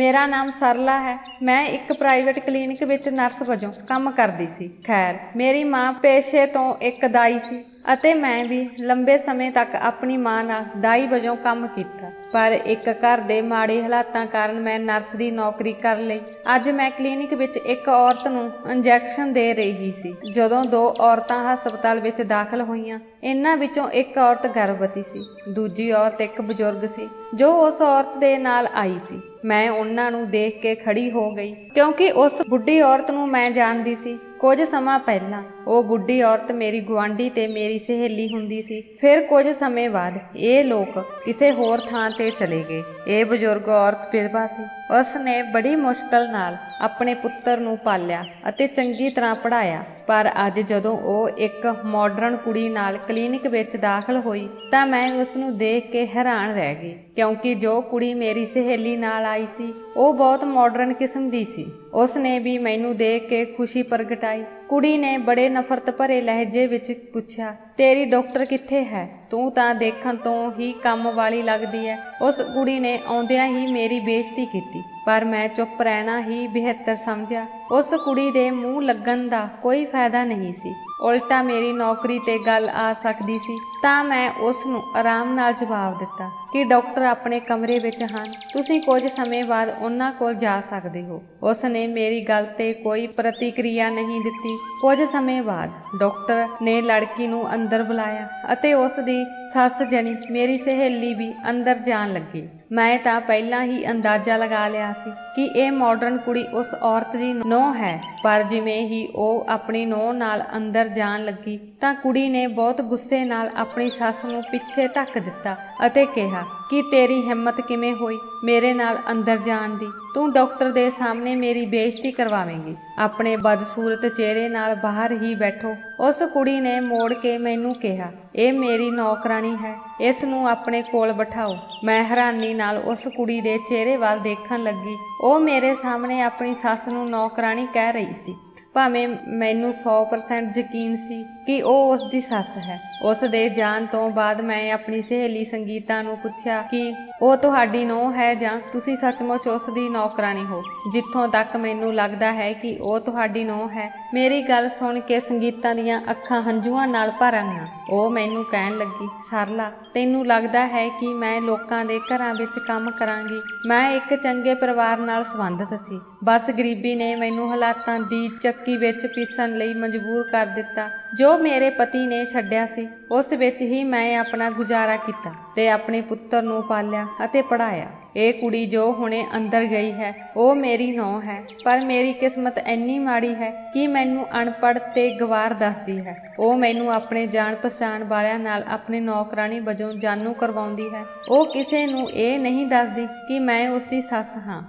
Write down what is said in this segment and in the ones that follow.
ਮੇਰਾ ਨਾਮ ਸਰਲਾ ਹੈ। ਮੈਂ ਇੱਕ ਪ੍ਰਾਈਵੇਟ ਕਲੀਨਿਕ ਵਿੱਚ ਨਰਸ ਵਜੋਂ ਕੰਮ ਕਰਦੀ ਸੀ। ਖੈਰ, ਮੇਰੀ ਮਾਂ ਪੇਸ਼ੇ ਤੋਂ ਇੱਕ ਦਾਈ ਸੀ ਅਤੇ ਮੈਂ ਵੀ ਲੰਬੇ ਸਮੇਂ ਤੱਕ ਆਪਣੀ ਮਾਂ ਨਾਲ ਦਾਈ ਵਜੋਂ ਕੰਮ ਕੀਤਾ। ਪਰ ਇੱਕ ਘਰ ਦੇ ਮਾੜੇ ਹਾਲਾਤਾਂ ਕਾਰਨ ਮੈਂ ਨਰਸ ਦੀ ਨੌਕਰੀ ਕਰ ਲਈ। ਅੱਜ ਮੈਂ ਕਲੀਨਿਕ ਵਿੱਚ ਇੱਕ ਔਰਤ ਨੂੰ ਇੰਜੈਕਸ਼ਨ ਦੇ ਰਹੀ ਸੀ ਜਦੋਂ ਦੋ ਔਰਤਾਂ ਹਸਪਤਾਲ ਵਿੱਚ ਦਾਖਲ ਹੋਈਆਂ। ਇਹਨਾਂ ਵਿੱਚੋਂ ਇੱਕ ਔਰਤ ਗਰਭਵਤੀ ਸੀ, ਦੂਜੀ ਔਰਤ ਇੱਕ ਬਜ਼ੁਰਗ ਸੀ ਜੋ ਉਸ ਔਰਤ ਦੇ ਨਾਲ ਆਈ ਸੀ। ਮੈਂ ਉਹਨਾਂ ਨੂੰ ਦੇਖ ਕੇ ਖੜੀ ਹੋ ਗਈ ਕਿਉਂਕਿ ਉਸ ਬੁੱਢੀ ਔਰਤ ਨੂੰ ਮੈਂ ਜਾਣਦੀ ਸੀ। ਕੁਝ ਸਮਾਂ ਪਹਿਲਾਂ ਉਹ ਬੁੱਢੀ ਔਰਤ ਮੇਰੀ ਗੁਆਂਢੀ ਤੇ ਮੇਰੀ ਸਹੇਲੀ ਹੁੰਦੀ ਸੀ। ਫਿਰ ਕੁਝ ਸਮੇਂ ਬਾਅਦ ਇਹ ਲੋਕ ਕਿਸੇ ਹੋਰ ਥਾਂ ਤੇ ਚਲੇ ਗਏ। ਇਹ ਬਜ਼ੁਰਗ ਔਰਤ ਵਿਧਵਾ ਸੀ। ਉਸ ਨੇ ਬੜੀ ਮੁਸ਼ਕਲ ਨਾਲ ਆਪਣੇ ਪੁੱਤਰ ਨੂੰ ਪਾਲਿਆ ਅਤੇ ਚੰਗੀ ਤਰ੍ਹਾਂ ਪੜ੍ਹਾਇਆ। ਪਰ ਅੱਜ ਜਦੋਂ ਉਹ ਇੱਕ ਮਾਡਰਨ ਕੁੜੀ ਨਾਲ ਕਲੀਨਿਕ ਵਿੱਚ ਦਾਖਲ ਹੋਈ ਤਾਂ ਮੈਂ ਉਸ ਨੂੰ ਦੇਖ ਕੇ ਹੈਰਾਨ ਰਹਿ ਗਈ ਕਿਉਂਕਿ ਜੋ ਕੁੜੀ ਮੇਰੀ ਸਹੇਲੀ ਨਾਲ ਆਈ ਸੀ ਉਹ ਬਹੁਤ ਮਾਡਰਨ ਕਿਸਮ ਦੀ ਸੀ। ਉਸ ਨੇ ਵੀ ਮੈਨੂੰ ਦੇਖ ਕੇ ਖੁਸ਼ੀ ਪ੍ਰਗਟਾਈ। ਕੁੜੀ ਨੇ ਬੜੇ ਨਫ਼ਰਤ ਭਰੇ ਲਹਿਜੇ ਵਿੱਚ ਪੁੱਛਿਆ, ਤੇਰੀ ਡਾਕਟਰ ਕਿੱਥੇ ਹੈ? ਤੂੰ ਤਾਂ ਦੇਖਣ ਤੋਂ ਹੀ ਕੰਮ ਵਾਲੀ ਲੱਗਦੀ ਹੈ। ਉਸ ਕੁੜੀ ਨੇ ਆਉਂਦਿਆਂ ਹੀ ਮੇਰੀ ਬੇਇੱਜ਼ਤੀ ਕੀਤੀ ਪਰ ਮੈਂ ਚੁੱਪ ਰਹਿਣਾ ਹੀ ਬਿਹਤਰ ਸਮਝਿਆ। ਉਸ ਕੁੜੀ ਦੇ ਮੂੰਹ ਲੱਗਣ ਦਾ ਕੋਈ ਫਾਇਦਾ ਨਹੀਂ ਸੀ, ਉਲਟਾ ਮੇਰੀ ਨੌਕਰੀ ਤੇ ਗੱਲ ਆ ਸਕਦੀ ਸੀ। ਤਾਂ ਮੈਂ ਉਸ ਨੂੰ ਆਰਾਮ ਨਾਲ ਜਵਾਬ ਦਿੱਤਾ ਕਿ ਡਾਕਟਰ ਆਪਣੇ ਕਮਰੇ ਵਿੱਚ ਹਨ, ਤੁਸੀਂ ਕੁਝ ਸਮੇਂ ਬਾਅਦ ਉਹਨਾਂ ਕੋਲ ਜਾ ਸਕਦੇ ਹੋ। ਉਸ ਨੇ ਮੇਰੀ ਗੱਲ ਤੇ ਕੋਈ ਪ੍ਰਤੀਕਿਰਿਆ ਨਹੀਂ ਦਿੱਤੀ। ਕੁਝ ਸਮੇਂ ਬਾਅਦ ਡਾਕਟਰ ਨੇ ਲੜਕੀ ਨੂੰ ਅੰਦਰ ਬੁਲਾਇਆ ਅਤੇ ਉਸ ਦੀ ਸੱਸ ਜਣੀ ਮੇਰੀ ਸਹੇਲੀ ਵੀ ਅੰਦਰ ਜਾਣ ਲੱਗੀ। ਮੈਂ ਤਾਂ ਪਹਿਲਾਂ ਹੀ ਅੰਦਾਜ਼ਾ ਲਗਾ ਲਿਆ ਸੀ ਕਿ ਇਹ ਮਾਡਰਨ ਕੁੜੀ ਉਸ ਔਰਤ ਦੀ ਨੂੰਹ ਹੈ। ਪਰ ਜਿਵੇਂ ਹੀ ਉਹ ਆਪਣੀ ਨੂੰਹ ਨਾਲ ਅੰਦਰ ਜਾਣ ਲੱਗੀ ਤਾਂ ਕੁੜੀ ਨੇ ਬਹੁਤ ਗੁੱਸੇ ਨਾਲ ਆਪਣੀ ਸੱਸ ਨੂੰ ਪਿੱਛੇ ਧੱਕ ਦਿੱਤਾ ਅਤੇ ਕਿਹਾ ਕਿ ਤੇਰੀ ਹਿੰਮਤ ਕਿਵੇਂ ਹੋਈ ਮੇਰੇ ਨਾਲ ਅੰਦਰ ਜਾਣ ਦੀ? ਤੂੰ ਡਾਕਟਰ ਦੇ ਸਾਹਮਣੇ ਮੇਰੀ ਬੇਇੱਜ਼ਤੀ ਕਰਵਾਵੇਂਗੀ। ਆਪਣੇ ਬਦਸੂਰਤ ਚਿਹਰੇ ਨਾਲ ਬਾਹਰ ਹੀ ਬੈਠੋ। ਉਸ ਕੁੜੀ ਨੇ ਮੋੜ ਕੇ ਮੈਨੂੰ ਕਿਹਾ, ਇਹ ਮੇਰੀ ਨੌਕਰਾਣੀ ਹੈ, ਇਸ ਨੂੰ ਆਪਣੇ ਕੋਲ ਬਿਠਾਓ। ਮੈਂ ਹੈਰਾਨੀ ਨਾਲ ਉਸ ਕੁੜੀ ਦੇ ਚਿਹਰੇ ਵੱਲ ਦੇਖਣ ਲੱਗੀ। ਉਹ ਮੇਰੇ ਸਾਹਮਣੇ ਆਪਣੀ ਸੱਸ ਨੂੰ ਨੌਕਰਾਣੀ ਕਹਿ ਰਹੀ ਸੀ ਭਾਵੇਂ ਮੈਨੂੰ 100% ਯਕੀਨ ਸੀ ਕਿ ਉਹ ਉਸ ਦੀ ਸੱਸ ਹੈ। ਉਸ ਦੇ ਜਾਣ ਤੋਂ ਬਾਅਦ ਮੈਂ ਆਪਣੀ ਸਹੇਲੀ ਸੰਗੀਤਾ ਨੂੰ ਪੁੱਛਿਆ ਕਿ ਉਹ ਤੁਹਾਡੀ ਨੂੰਹ ਹੈ ਜਾਂ ਤੁਸੀਂ ਸੱਚਮੁੱਚ ਉਸ ਦੀ ਨੌਕਰਾਣੀ ਹੋ? ਜਿੱਥੋਂ ਤੱਕ ਮੈਨੂੰ ਲੱਗਦਾ ਹੈ ਕਿ ਉਹ ਤੁਹਾਡੀ ਨੂੰਹ ਹੈ। ਮੇਰੀ ਗੱਲ ਸੁਣ ਕੇ ਸੰਗੀਤਾ ਦੀਆਂ ਅੱਖਾਂ ਹੰਝੂਆਂ ਨਾਲ ਭਰ ਆਈਆਂ। ਉਹ ਮੈਨੂੰ ਕਹਿਣ ਲੱਗੀ, ਸਰਲਾ, ਤੈਨੂੰ ਲੱਗਦਾ ਹੈ ਕਿ ਮੈਂ ਲੋਕਾਂ ਦੇ ਘਰਾਂ ਵਿੱਚ ਕੰਮ ਕਰਾਂਗੀ? ਮੈਂ ਇੱਕ ਚੰਗੇ ਪਰਿਵਾਰ ਨਾਲ ਸੰਬੰਧਿਤ ਸੀ, ਬਸ ਗਰੀਬੀ ਨੇ ਮੈਨੂੰ ਹਾਲਾਤਾਂ ਦੀ ਚੱਕੀ ਵਿੱਚ ਪੀਸਣ ਲਈ ਮਜਬੂਰ ਕਰ ਦਿੱਤਾ। ਜੋ ਮੇਰੇ ਪਤੀ ਨੇ ਛੱਡਿਆ ਸੀ ਉਸ ਵਿੱਚ ਹੀ ਮੈਂ ਆਪਣਾ ਗੁਜ਼ਾਰਾ ਕੀਤਾ ਤੇ ਆਪਣੇ ਪੁੱਤਰ ਨੂੰ ਪਾਲਿਆ ਅਤੇ ਪੜ੍ਹਾਇਆ। ਇਹ ਕੁੜੀ ਜੋ ਹੁਣੇ ਅੰਦਰ ਗਈ ਹੈ ਉਹ ਮੇਰੀ ਨੂੰਹ ਹੈ, ਪਰ ਮੇਰੀ ਕਿਸਮਤ ਇੰਨੀ ਮਾੜੀ ਹੈ ਕਿ ਮੈਨੂੰ ਅਨਪੜ੍ਹ ਤੇ ਗਵਾਰ ਦੱਸਦੀ ਹੈ। ਉਹ ਮੈਨੂੰ ਆਪਣੇ ਜਾਣ ਪਛਾਣ ਵਾਲਿਆਂ ਨਾਲ ਆਪਣੀ ਨੌਕਰਾਨੀ ਵਜੋਂ ਜਾਣੂ ਕਰਵਾਉਂਦੀ ਹੈ। ਉਹ ਕਿਸੇ ਨੂੰ ਇਹ ਨਹੀਂ ਦੱਸਦੀ ਕਿ ਮੈਂ ਉਸ ਦੀ ਸੱਸ ਹਾਂ।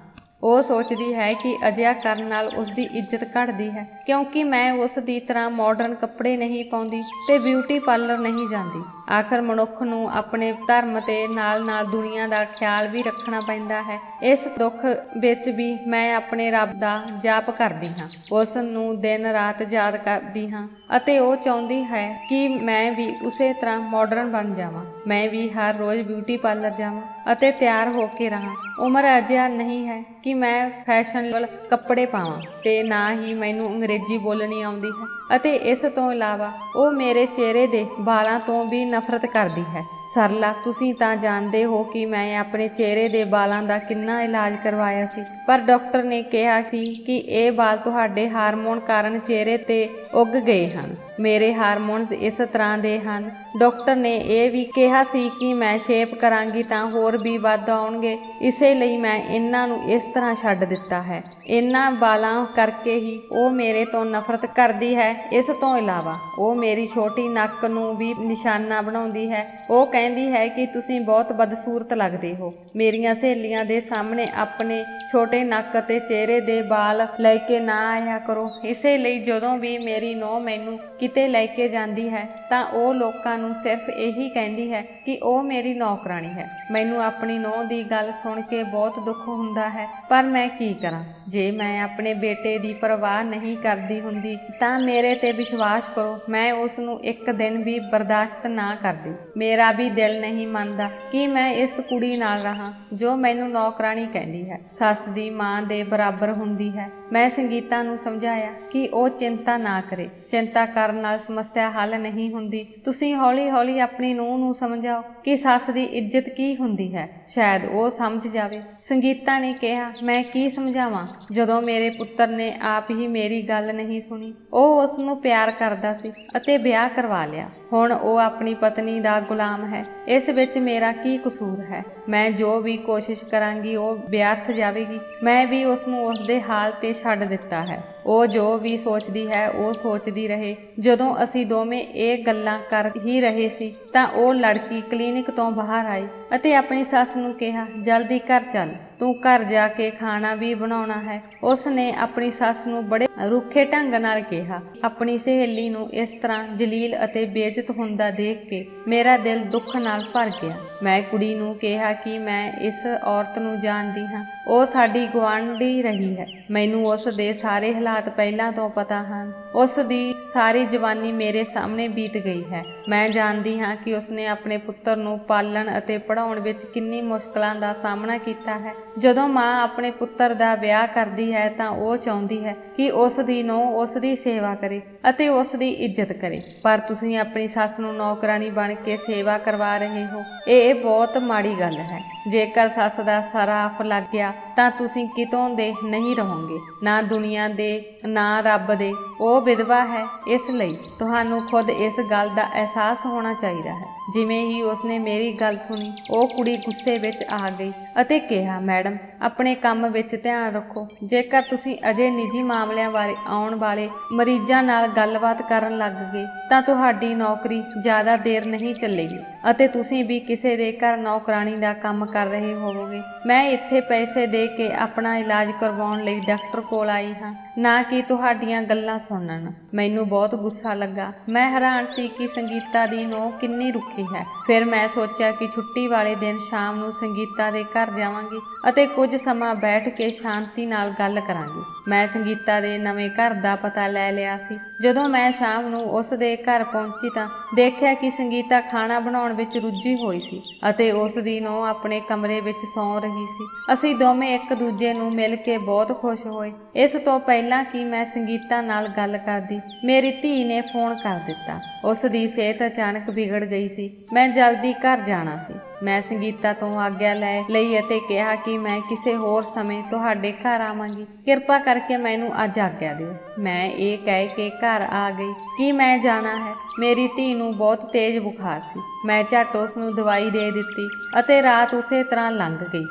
ਉਹ ਸੋਚਦੀ ਹੈ ਕਿ ਅਜਿਹਾ ਕਰਨ ਨਾਲ ਉਸ ਦੀ ਇੱਜ਼ਤ ਘਟਦੀ ਹੈ ਕਿਉਂਕਿ ਮੈਂ ਉਸ ਦੀ ਤਰ੍ਹਾਂ ਮਾਡਰਨ ਕੱਪੜੇ ਨਹੀਂ ਪਾਉਂਦੀ ਤੇ ਬਿਊਟੀ ਪਾਰਲਰ ਨਹੀਂ ਜਾਂਦੀ। ਆਖਰ ਮਨੁੱਖ ਨੂੰ ਆਪਣੇ ਧਰਮ ਤੇ ਨਾਲ ਦੁਨੀਆ ਦਾ ਖਿਆਲ ਵੀ ਰੱਖਣਾ ਪੈਂਦਾ ਹੈ। ਇਸ ਦੁੱਖ ਵਿੱਚ ਵੀ ਮੈਂ ਆਪਣੇ ਰੱਬ ਦਾ ਜਾਪ ਕਰਦੀ ਹਾਂ, ਉਸ ਨੂੰ ਦਿਨ ਰਾਤ ਯਾਦ ਕਰਦੀ ਹਾਂ ਅਤੇ ਉਹ ਚਾਹੁੰਦੀ ਹੈ ਕਿ ਮੈਂ ਵੀ ਉਸੇ ਤਰ੍ਹਾਂ ਮਾਡਰਨ ਬਣ ਜਾਵਾਂ। ਮੈਂ ਵੀ ਹਰ ਰੋਜ਼ ਬਿਊਟੀ ਪਾਰਲਰ ਜਾਵਾਂ ਅਤੇ ਤਿਆਰ ਹੋ ਕੇ ਰਹਾਂ। ਉਮਰ ਅਜਿਹਾ ਨਹੀਂ ਹੈ ਕਿ ਮੈਂ ਫੈਸ਼ਨੇਬਲ ਕੱਪੜੇ ਪਾਵਾਂ ਤੇ ਨਾ ਹੀ ਮੈਨੂੰ ਅੰਗਰੇਜ਼ੀ ਬੋਲਣੀ ਆਉਂਦੀ ਹੈ ਅਤੇ ਇਸ ਤੋਂ ਇਲਾਵਾ ਉਹ ਮੇਰੇ ਚਿਹਰੇ ਦੇ ਵਾਲਾਂ ਤੋਂ ਵੀ ਨਫ਼ਰਤ ਕਰਦੀ ਹੈ। ਸਰਲਾ, ਤੁਸੀਂ ਤਾਂ ਜਾਣਦੇ ਹੋ ਕਿ ਮੈਂ ਆਪਣੇ ਚਿਹਰੇ ਦੇ ਵਾਲਾਂ ਦਾ ਕਿੰਨਾ ਇਲਾਜ ਕਰਵਾਇਆ ਸੀ, ਪਰ ਡਾਕਟਰ ਨੇ ਕਿਹਾ ਸੀ ਕਿ ਇਹ ਵਾਲ ਤੁਹਾਡੇ ਹਾਰਮੋਨ ਕਾਰਨ ਚਿਹਰੇ ਤੇ ਉੱਗ ਗਏ ਹਨ। ਮੇਰੇ ਹਾਰਮੋਨਸ ਇਸ ਤਰ੍ਹਾਂ ਦੇ ਹਨ। ਡਾਕਟਰ ਨੇ ਇਹ ਵੀ ਕਿਹਾ ਸੀ ਕਿ ਮੈਂ ਸ਼ੇਪ ਕਰਾਂਗੀ ਤਾਂ ਹੋਰ ਵੀ ਵੱਧ ਆਉਣਗੇ, ਇਸੇ ਲਈ ਮੈਂ ਇਹਨਾਂ ਨੂੰ ਇਸ ਤਰ੍ਹਾਂ ਛੱਡ ਦਿੱਤਾ ਹੈ। ਇਹਨਾਂ ਵਾਲਾਂ ਕਰਕੇ ਹੀ ਉਹ ਮੇਰੇ ਤੋਂ ਨਫ਼ਰਤ ਕਰਦੀ ਹੈ। ਇਸ ਤੋਂ ਇਲਾਵਾ ਉਹ ਮੇਰੀ ਛੋਟੀ ਨੱਕ ਨੂੰ ਵੀ ਨਿਸ਼ਾਨਾ ਬਣਾਉਂਦੀ ਹੈ। ਉਹ ਕਹਿੰਦੀ ਹੈ ਕਿ ਤੁਸੀਂ ਬਹੁਤ ਬਦਸੂਰਤ ਲੱਗਦੇ ਹੋ। ਮੇਰੀਆਂ ਸਹੇਲੀਆਂ ਦੇ ਸਾਹਮਣੇ ਆਪਣੇ ਛੋਟੇ ਨੱਕ ਅਤੇ ਚਿਹਰੇ ਦੇ ਵਾਲ ਲੈ ਕੇ ਨਾ ਆਇਆ ਕਰੋ। ਇਸੇ ਲਈ ਜਦੋਂ ਵੀ ਮੇਰੀ ਨੂੰਹ ਮੈਨੂੰ ਕਿਤੇ ਲੈ ਕੇ ਜਾਂਦੀ ਹੈ ਤਾਂ ਉਹ ਲੋਕਾਂ ਨੂੰ ਸਿਰਫ ਇਹੀ ਕਹਿੰਦੀ ਹੈ ਕਿ ਉਹ ਮੇਰੀ ਨੌਕਰਾਣੀ ਹੈ। ਮੈਨੂੰ ਆਪਣੀ ਨੂੰਹ ਦੀ ਗੱਲ ਸੁਣ ਕੇ ਬਹੁਤ ਦੁੱਖ ਹੁੰਦਾ ਹੈ, ਪਰ ਮੈਂ ਕੀ ਕਰਾਂ? ਜੇ ਮੈਂ ਆਪਣੇ ਬੇਟੇ ਦੀ ਪਰਵਾਹ ਨਹੀਂ ਕਰਦੀ ਹੁੰਦੀ ਤਾਂ ਮੇਰੇ ਤੇ ਵਿਸ਼ਵਾਸ ਕਰੋ, ਮੈਂ ਉਸ ਨੂੰ ਇੱਕ ਦਿਨ ਵੀ ਬਰਦਾਸ਼ਤ ਨਾ ਕਰਦੀ। ਮੇਰਾ ਵੀ ਦਿਲ ਨਹੀਂ ਮੰਨਦਾ ਕਿ ਮੈਂ ਇਸ ਕੁੜੀ ਨਾਲ ਰਹਾਂ ਜੋ ਮੈਨੂੰ ਨੌਕਰਾਣੀ ਕਹਿੰਦੀ ਹੈ, ਸੱਸ ਦੀ ਮਾਂ ਦੇ ਬਰਾਬਰ ਹੁੰਦੀ ਹੈ। ਮੈਂ ਸੰਗੀਤਾ ਨੂੰ ਸਮਝਾਇਆ ਕਿ ਉਹ ਚਿੰਤਾ ਨਾ ਕਰੇ, ਚਿੰਤਾ ਕਰਨ ਨਾਲ ਸਮੱਸਿਆ ਹੱਲ ਨਹੀਂ ਹੁੰਦੀ। ਤੁਸੀਂ ਹੌਲੀ-ਹੌਲੀ ਆਪਣੀ ਨੂੰਹ ਨੂੰ ਸਮਝਾਓ ਕਿ ਸੱਸ ਦੀ ਇੱਜ਼ਤ ਕੀ ਹੁੰਦੀ ਹੈ, ਸ਼ਾਇਦ ਉਹ ਸਮਝ ਜਾਵੇ। ਸੰਗੀਤਾ ਨੇ ਕਿਹਾ, ਮੈਂ ਕੀ ਸਮਝਾਵਾਂ ਜਦੋਂ ਮੇਰੇ ਪੁੱਤਰ ਨੇ ਆਪ ਹੀ ਮੇਰੀ ਗੱਲ ਨਹੀਂ ਸੁਣੀ। ਉਹ ਉਸ ਨੂੰ ਪਿਆਰ ਕਰਦਾ ਸੀ ਅਤੇ ਵਿਆਹ ਕਰਵਾ ਲਿਆ। ਹੁਣ ਉਹ ਆਪਣੀ ਪਤਨੀ ਦਾ ਗੁਲਾਮ ਹੈ। ਇਸ ਵਿੱਚ ਮੇਰਾ ਕੀ ਕਸੂਰ ਹੈ? ਮੈਂ ਜੋ ਵੀ ਕੋਸ਼ਿਸ਼ ਕਰਾਂਗੀ ਉਹ ਵਿਅਰਥ ਜਾਵੇਗੀ। ਮੈਂ ਵੀ ਉਸ ਨੂੰ ਉਸਦੇ ਹਾਲ ਤੇ ਛੱਡ ਦਿੱਤਾ ਹੈ। ਉਹ ਜੋ ਵੀ ਸੋਚਦੀ ਹੈ ਉਹ ਸੋਚਦੀ ਰਹੇ। ਜਦੋਂ ਅਸੀਂ ਦੋਵੇਂ ਇਹ ਗੱਲਾਂ ਕਰ ਹੀ ਰਹੇ ਸੀ ਤਾਂ ਉਹ ਲੜਕੀ ਕਲੀਨਿਕ ਤੋਂ ਬਾਹਰ ਆਈ ਅਤੇ ਆਪਣੀ ਸੱਸ ਨੂੰ ਕਿਹਾ, ਜਲਦੀ ਘਰ ਚੱਲ, ਤੂੰ ਘਰ ਜਾ ਕੇ ਖਾਣਾ ਵੀ ਬਣਾਉਣਾ ਹੈ। ਉਸ ਨੇ ਆਪਣੀ ਸੱਸ ਨੂੰ ਬੜੇ ਰੁੱਖੇ ਢੰਗ ਨਾਲ ਕਿਹਾ। ਆਪਣੀ ਸਹੇਲੀ ਨੂੰ ਇਸ ਤਰ੍ਹਾਂ ਜਲੀਲ ਅਤੇ ਬੇਇੱਜ਼ਤ ਹੁੰਦਾ ਦੇਖ ਕੇ ਮੇਰਾ ਦਿਲ ਦੁੱਖ ਨਾਲ ਭਰ ਗਿਆ। ਮੈਂ ਕੁੜੀ ਨੂੰ ਕਿਹਾ ਕਿ ਮੈਂ ਇਸ ਔਰਤ ਨੂੰ ਜਾਣਦੀ ਹਾਂ, ਉਹ ਸਾਡੀ ਗੁਆਂਢੀ ਰਹੀ ਹੈ। ਮੈਨੂੰ ਉਸ ਦੇ ਸਾਰੇ ਹਾਲਾਤ ਪਹਿਲਾਂ ਤੋਂ ਪਤਾ ਹਨ। ਉਸ ਦੀ ਸਾਰੀ ਜਵਾਨੀ ਮੇਰੇ ਸਾਹਮਣੇ ਬੀਤ ਗਈ ਹੈ। ਮੈਂ ਜਾਣਦੀ ਹਾਂ ਕਿ ਉਸਨੇ ਆਪਣੇ ਪੁੱਤਰ ਨੂੰ ਪਾਲਣ ਅਤੇ ਪੜ੍ਹਾਉਣ ਵਿੱਚ ਕਿੰਨੀ ਮੁਸ਼ਕਲਾਂ ਦਾ ਸਾਹਮਣਾ ਕੀਤਾ ਹੈ। ਜਦੋਂ ਮਾਂ ਆਪਣੇ ਪੁੱਤਰ ਦਾ ਵਿਆਹ ਕਰਦੀ ਹੈ ਤਾਂ ਉਹ ਚਾਹੁੰਦੀ ਹੈ ਕਿ ਉਸ ਦੀ ਨੂੰਹ ਉਸ ਦੀ ਸੇਵਾ ਕਰੇ ਅਤੇ ਉਸ ਦੀ ਇੱਜ਼ਤ ਕਰੇ, ਪਰ ਤੁਸੀਂ ਆਪਣੀ ਸੱਸ ਨੂੰ ਨੌਕਰਾਨੀ ਬਣ ਕੇ ਸੇਵਾ ਕਰਵਾ ਰਹੇ ਹੋ। ਇਹ ਬਹੁਤ ਮਾੜੀ ਗੱਲ ਹੈ। ਜੇਕਰ ਸੱਸ ਦਾ ਸਰਾਫ ਲੱਗ ਗਿਆ ਤਾਂ ਤੁਸੀਂ ਕਿਤੋਂ ਦੇ ਨਹੀਂ ਰਹੋਗੇ, ਨਾ ਦੁਨੀਆ ਦੇ ਨਾ ਰੱਬ ਦੇ। ਉਹ ਵਿਧਵਾ ਹੈ, ਇਸ ਲਈ ਤੁਹਾਨੂੰ ਖੁਦ ਇਸ ਗੱਲ ਦਾ ਅਹਿਸਾਸ ਹੋਣਾ ਚਾਹੀਦਾ ਹੈ। ਜਿਵੇਂ ਹੀ ਉਸਨੇ ਮੇਰੀ ਗੱਲ ਸੁਣੀ, ਉਹ ਕੁੜੀ ਗੁੱਸੇ ਵਿੱਚ ਆ ਗਈ ਅਤੇ ਕਿਹਾ, ਮੈਡਮ ਆਪਣੇ ਕੰਮ ਵਿੱਚ ਧਿਆਨ ਰੱਖੋ। ਜੇਕਰ ਤੁਸੀਂ ਅਜੇ ਨਿੱਜੀ ਮਾਮਲਿਆਂ ਬਾਰੇ ਆਉਣ ਵਾਲੇ ਮਰੀਜ਼ਾਂ ਨਾਲ ਗੱਲਬਾਤ ਕਰਨ ਲੱਗ ਗਏ ਤਾਂ ਤੁਹਾਡੀ ਨੌਕਰੀ ਜ਼ਿਆਦਾ ਦੇਰ ਨਹੀਂ ਚੱਲੇਗੀ ਅਤੇ ਤੁਸੀਂ ਵੀ ਕਿਸੇ ਦੇ ਘਰ ਨੌਕਰਾਨੀ ਦਾ ਕੰਮ ਕਰ ਰਹੇ ਹੋਵੋਗੇ। ਮੈਂ ਇੱਥੇ ਪੈਸੇ ਦੇ ਕੇ ਆਪਣਾ ਇਲਾਜ ਕਰਵਾਉਣ ਲਈ ਡਾਕਟਰ ਕੋਲ ਆਈ ਹਾਂ, ਨਾ ਕਿ ਤੁਹਾਡੀਆਂ ਗੱਲਾਂ ਸੁਣਨ। ਮੈਨੂੰ ਬਹੁਤ ਗੁੱਸਾ ਲੱਗਾ। ਮੈਂ ਹੈਰਾਨ ਸੀ ਕਿ ਸੰਗੀਤਾ ਦੀ ਨੂੰਹ ਕਿੰਨੀ ਰੁੱਖੀ ਹੈ। ਫਿਰ ਮੈਂ ਸੋਚਿਆ ਕਿ ਛੁੱਟੀ ਵਾਲੇ ਦਿਨ ਸ਼ਾਮ ਨੂੰ ਸੰਗੀਤਾ ਦੇ ਘਰ ਜਾਵਾਂਗੀ ਅਤੇ ਕੁਝ ਸਮਾਂ ਬੈਠ ਕੇ ਸ਼ਾਂਤੀ ਨਾਲ ਗੱਲ ਕਰਾਂਗੀ। ਮੈਂ ਸੰਗੀਤਾ ਦੇ ਨਵੇਂ ਘਰ ਦਾ ਪਤਾ ਲੈ ਲਿਆ ਸੀ। ਜਦੋਂ ਮੈਂ ਸ਼ਾਮ ਨੂੰ ਉਸ ਦੇ ਘਰ ਪਹੁੰਚੀ ਤਾਂ ਦੇਖਿਆ ਕਿ ਸੰਗੀਤਾ ਖਾਣਾ ਬਣਾਉਣ ਵਿੱਚ ਰੁੱਝੀ ਹੋਈ ਸੀ ਅਤੇ ਉਸ ਦੀ ਨੂੰਹ ਆਪਣੇ ਕਮਰੇ ਵਿੱਚ ਸੌਂ ਰਹੀ ਸੀ। ਅਸੀਂ ਦੋਵੇਂ ਇੱਕ ਦੂਜੇ ਨੂੰ ਮਿਲ ਕੇ ਬਹੁਤ ਖੁਸ਼ ਹੋਏ। ਇਸ ਤੋਂ ਪਹਿਲਾਂ ਕਿ ਮੈਂ ਸੰਗੀਤਾ ਨਾਲ ਗੱਲ ਕਰਦੀ, ਮੇਰੀ ਧੀ ਨੇ ਫੋਨ ਕਰ ਦਿੱਤਾ। ਉਸ ਦੀ ਸਿਹਤ ਅਚਾਨਕ ਵਿਗੜ ਗਈ ਸੀ। ਮੈਂ ਜਲਦੀ ਘਰ ਜਾਣਾ ਸੀ। ਮੈਂ ਸੰਗੀਤਾ ਤੋਂ ਆਗਿਆ ਲੈ ਲਈ ਅਤੇ ਕਿਹਾ ਕਿ ਮੈਂ ਕਿਸੇ ਹੋਰ ਸਮੇਂ ਤੁਹਾਡੇ ਘਰ ਆਵਾਂਗੀ। ਕਿਰਪਾ ਕਰਕੇ ਮੈਨੂੰ ਅੱਜ ਆਗਿਆ ਦਿਓ। ਮੈਂ ਇਹ ਕਹਿ ਕੇ ਘਰ ਆ ਗਈ ਕਿ ਮੈਂ ਜਾਣਾ ਹੈ। ਮੇਰੀ ਧੀ ਨੂੰ ਬਹੁਤ ਤੇਜ਼ ਬੁਖਾਰ ਸੀ। ਮੈਂ ਝੱਟ ਉਸ ਨੂੰ ਦਵਾਈ ਦੇ ਦਿੱਤੀ ਅਤੇ ਰਾਤ ਉਸੇ ਤਰ੍ਹਾਂ ਲੰਘ ਗਈ।